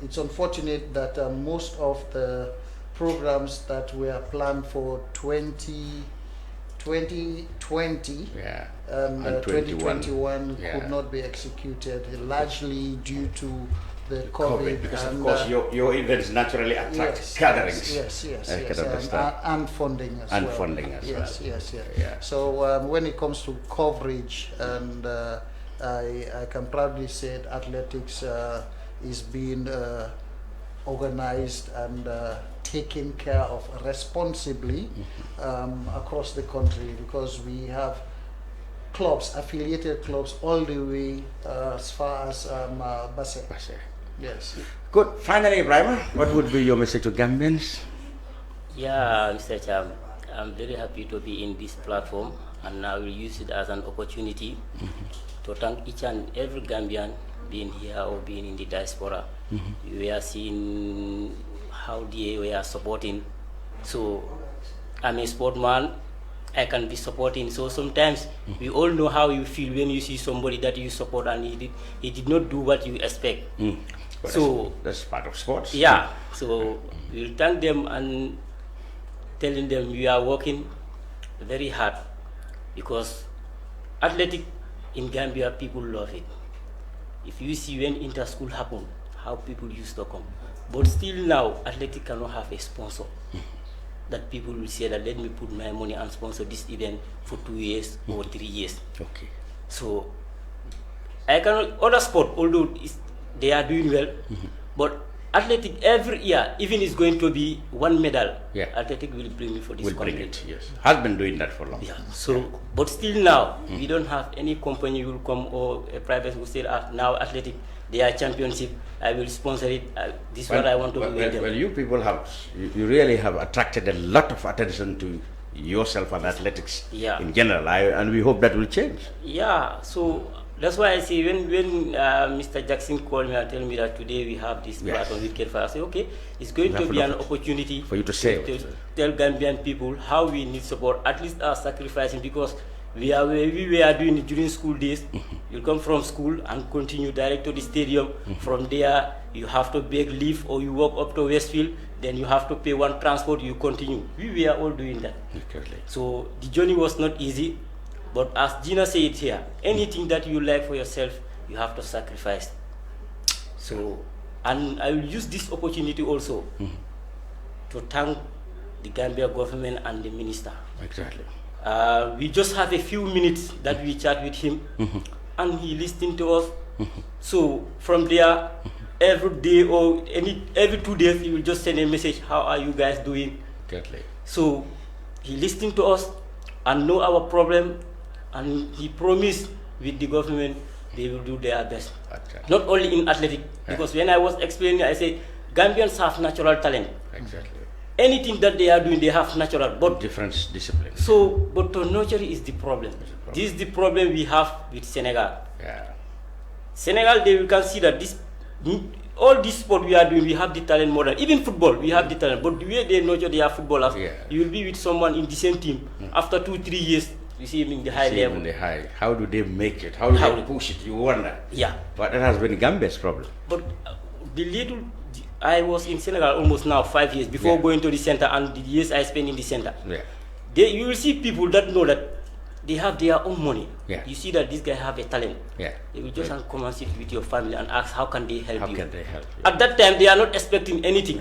it's unfortunate that most of the programs that were planned for 2020 and 2021 could not be executed, largely due to the COVID, because and, of course your events naturally attract gatherings. And funding as well. Funding as well. So when it comes to coverage, and I can proudly say that athletics is being organized and taken care of responsibly across the country, because we have clubs, affiliated clubs, all the way as far as Basse. Yes. Good. Finally, Ebrima, what would be your message to Gambians? Yeah, Mr. Cham, I'm very happy to be in this platform, and I will use it as an opportunity to thank each and every Gambian being here or being in the diaspora. We are seeing how we are supporting. So I'm a sportman, I can be supporting. So sometimes we all know how you feel when you see somebody that you support and he did not do what you expect. So that's part of sports. Yeah. So we'll thank them and telling them we are working very hard, because athletic in Gambia, people love it. If you see when inter-school happened, how people used to come. But still now, athletic cannot have a sponsor. That people will say that let me put my money and sponsor this event for 2 years or 3 years. So I cannot, other sport, although they are doing well, but athletic every year, even it's going to be 1 medal, athletic will bring me for this country. Has been doing that for long. So, but still now, we don't have any company will come or a private will say, now athletic, they are championship, I will sponsor it, this is what I want to do with them. Well, you people have, you really have attracted a lot of attention to yourself and athletics in general, and we hope that will change. Yeah, so that's why I say when Mr. Jackson called me and tell me that today we have this platform with Kerr, I say, okay, it's going to be an opportunity for you to say, to tell Gambian people how we need support, at least our sacrificing, because we are doing it during school days. You come from school and continue direct to the stadium. From there, you have to beg leave, or you walk up to Westfield, then you have to pay one transport, you continue. We were all doing that. So the journey was not easy, but as Gina said here, anything that you like for yourself, you have to sacrifice. So, and I will use this opportunity also to thank the Gambia government and the minister. We just have a few minutes that we chat with him, and he listened to us. So from there, every day or every 2 days, he will just send a message, how are you guys doing? So he listened to us and know our problem, and he promised with the government they will do their best. Not only in athletic, because when I was explaining, I said Gambians have natural talent. Anything that they are doing, they have natural, but different disciplines. So, but to nurture is the problem. This is the problem we have with Senegal. Senegal, they will consider this. all this sport we are doing, we have the talent more than even football. We have the talent, but the way they nurture their footballers, you will be with someone in the same team. After 2-3 years, you see him in the high level. In the high. How do they make it? How do they push it? You wonder. Yeah. But that has been Gambia's problem. But I was in Senegal almost now 5 years before going to the center, and the years I spent in the center. You will see people that know that they have their own money. You see that this guy have a talent. They will just come and sit with your family and ask how can they help you. At that time, they are not expecting anything.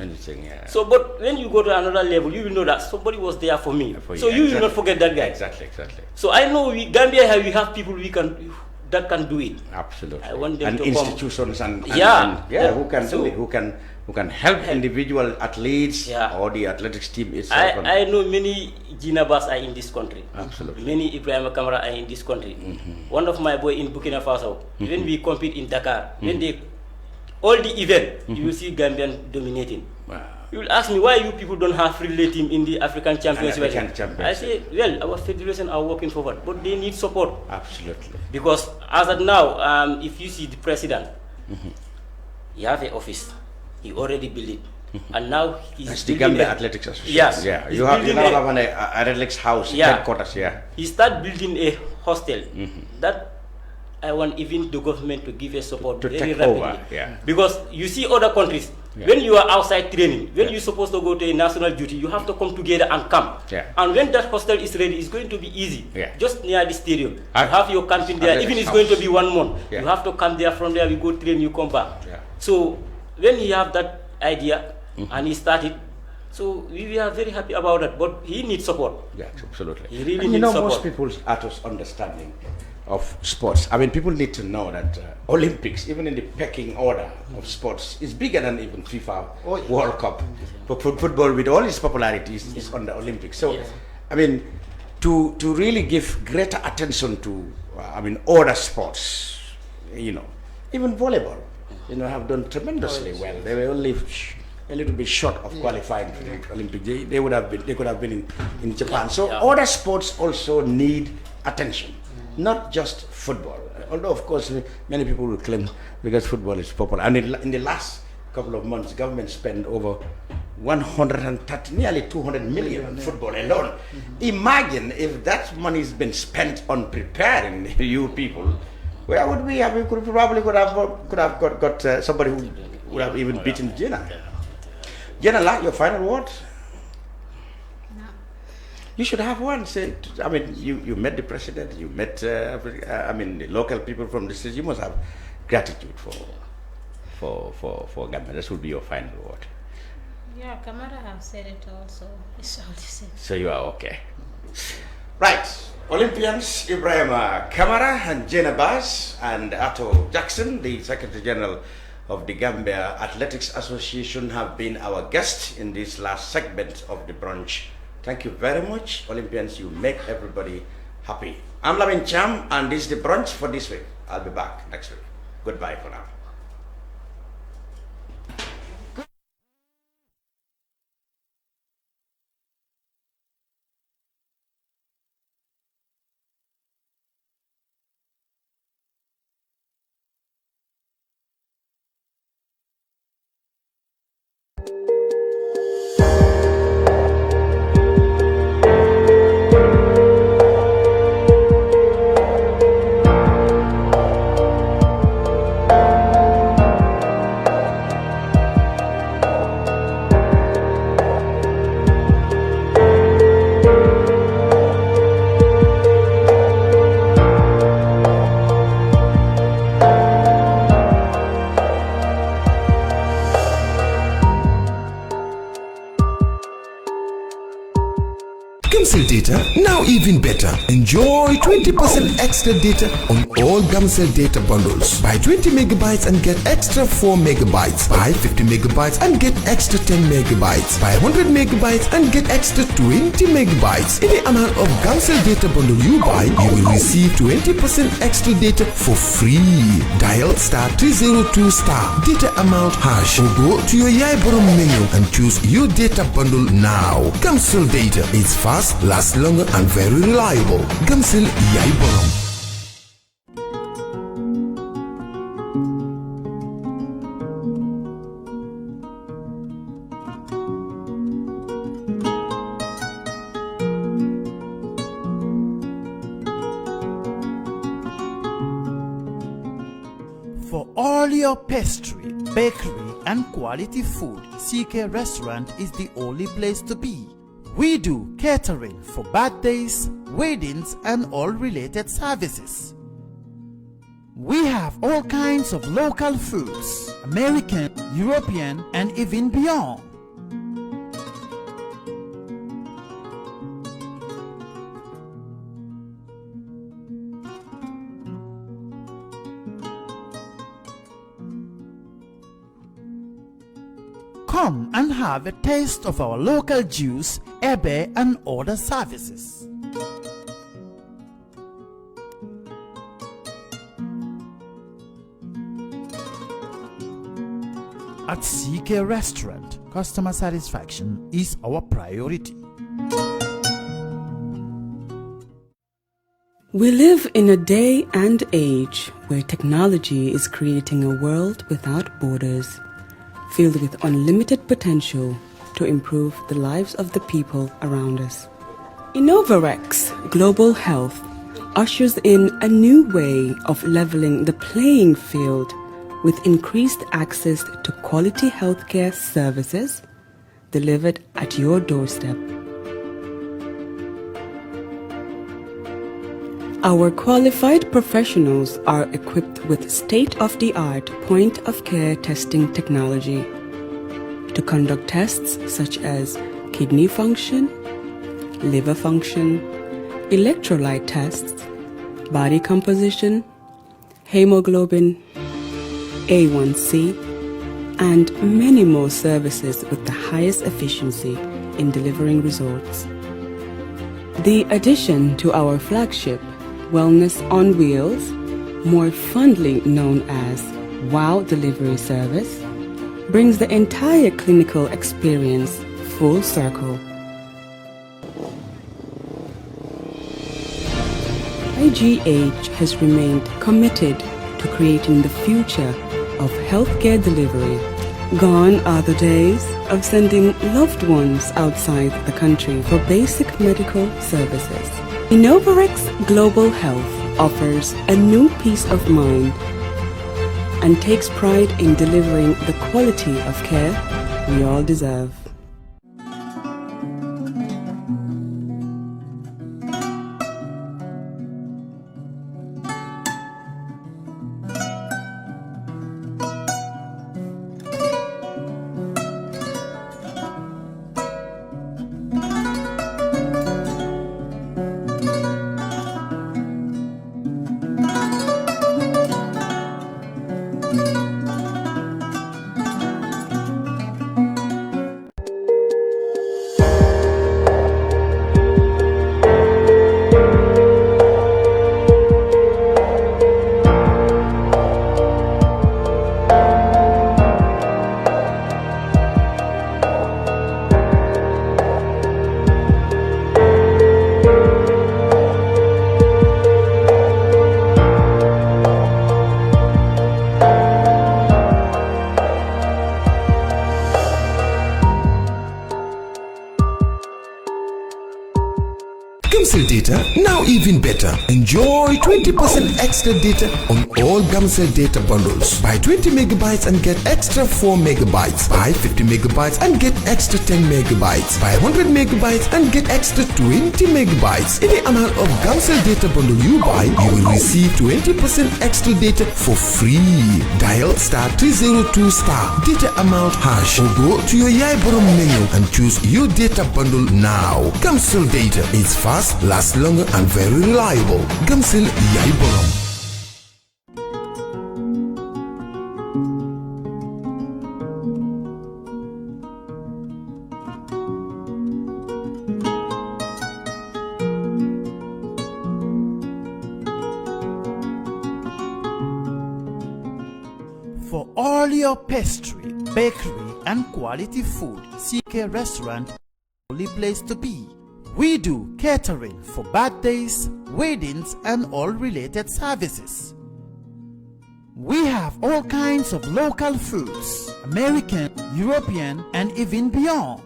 So, but when you go to another level, you will know that somebody was there for me. So you will not forget that guy. Exactly. So I know Gambia, we have people that can do it. Absolutely. I want them and to institutions come. Who can do it? Who can help individual athletes or the athletics team itself. I know many Gina Bas are in this country. Absolutely. Many Ebrima Camara are in this country. One of my boy in Burkina Faso, when we compete in Dakar, when they all the event, you will see Gambian dominating. You will ask me why you people don't have relay team in the African Championship. I say, well, our federation are working forward, but they need support. Absolutely. Because as of now, if you see the president, he have an office. He already built it. And now he's the Gambia Athletics Association. You now have an athletics house, headquarters. He start building a hostel. That I want even the government to give a support very rapidly. Because you see other countries, when you are outside training, when you're supposed to go to a national duty, you have to come together and camp. And when that hostel is ready, it's going to be easy. Just near the stadium. You have your camping there, even it's going to be 1 month. You have to come there, from there we go train, you come back. So when he have that idea and he started, so we are very happy about that, but he needs support. Absolutely. He really needs support. Most people's understanding of sports, I mean, people need to know that Olympics, even in the pecking order of sports, is bigger than even FIFA World Cup. But football, with all its popularity, is on the Olympics. So, I mean, to really give greater attention to, other sports, even volleyball, have done tremendously well. They were only a little bit short of qualifying for the Olympic. They could have been in Japan. So other sports also need attention, not just football. Although of course many people will claim because football is popular. And in the last couple of months, government spent over 130, nearly 200 million on football alone. Imagine if that money has been spent on preparing you people. Where would we have? We could have got somebody who would have even beaten Gina. Gina, your final word? No. You should have one. Say, you met the president. You met, the local people from the city. You must have gratitude for Gambia. This would be your final word. Yeah, Camara have said it also. It's all the same. So you are okay. Right. Olympians Ebrima, Camara and Gina Bas and Atto Jackson, the Secretary General of the Gambia Athletics Association, have been our guests in this last segment of the brunch. Thank you very much. Olympians, you make everybody happy. I'm Lamin Cham, and this is the brunch for this week. I'll be back next week. Goodbye for now. Gamcell data, now even better. Enjoy 20% extra data on all Gamcell data bundles. Buy 20 megabytes and get extra 4 megabytes. Buy 50 megabytes and get extra 10 megabytes. Buy 100 megabytes and get extra 20 megabytes. Any amount of Gamcell data bundle you buy, you will receive 20% extra data for free. Dial *302* data amount hash or go to your Yaiborom menu and choose your data bundle now. Gamcell data is fast, lasts longer and very reliable. Gamcell Yaiborom. your pastry, bakery, and quality food, CK Restaurant is the only place to be. We do catering for birthdays, weddings, and all related services. We have all kinds of local foods, American, European, and even beyond. Come and have a taste of our local juice, ebe, and other services. At CK Restaurant, customer satisfaction is our priority. We live in a day and age where technology is creating a world without borders, filled with unlimited potential to improve the lives of the people around us. Innovarex Global Health ushers in a new way of leveling the playing field with increased access to quality healthcare services delivered at your doorstep. Our qualified professionals are equipped with state-of-the-art point-of-care testing technology to conduct tests such as kidney function, liver function, electrolyte tests, body composition, hemoglobin, A1C, and many more services with the highest efficiency in delivering results. The addition to our flagship Wellness on Wheels, more fondly known as WOW Delivery Service, brings the entire clinical experience full circle. IGH has remained committed to creating the future of healthcare delivery. Gone are the days of sending loved ones outside the country for basic medical services. Innovarex Global Health offers a new peace of mind and takes pride in delivering the quality of care we all deserve. Gamcell data, now even better. Enjoy 20% extra data on all Gamcell data bundles. Buy 20 megabytes and get extra 4 megabytes. Buy 50 megabytes and get extra 10 megabytes. Buy 100 megabytes and get extra 20 megabytes. Any amount of Gamcell data bundle you buy, you will receive 20% extra data for free. Dial *302* data amount hash or go to your Yaiborom menu and choose your data bundle now. Gamcell data is fast, lasts longer and very reliable. Gamcell Yaiborom. For all your pastry, bakery, and quality food, CK Restaurant is the only place to be. We do catering for birthdays, weddings, and all related services. We have all kinds of local foods, American, European, and even beyond.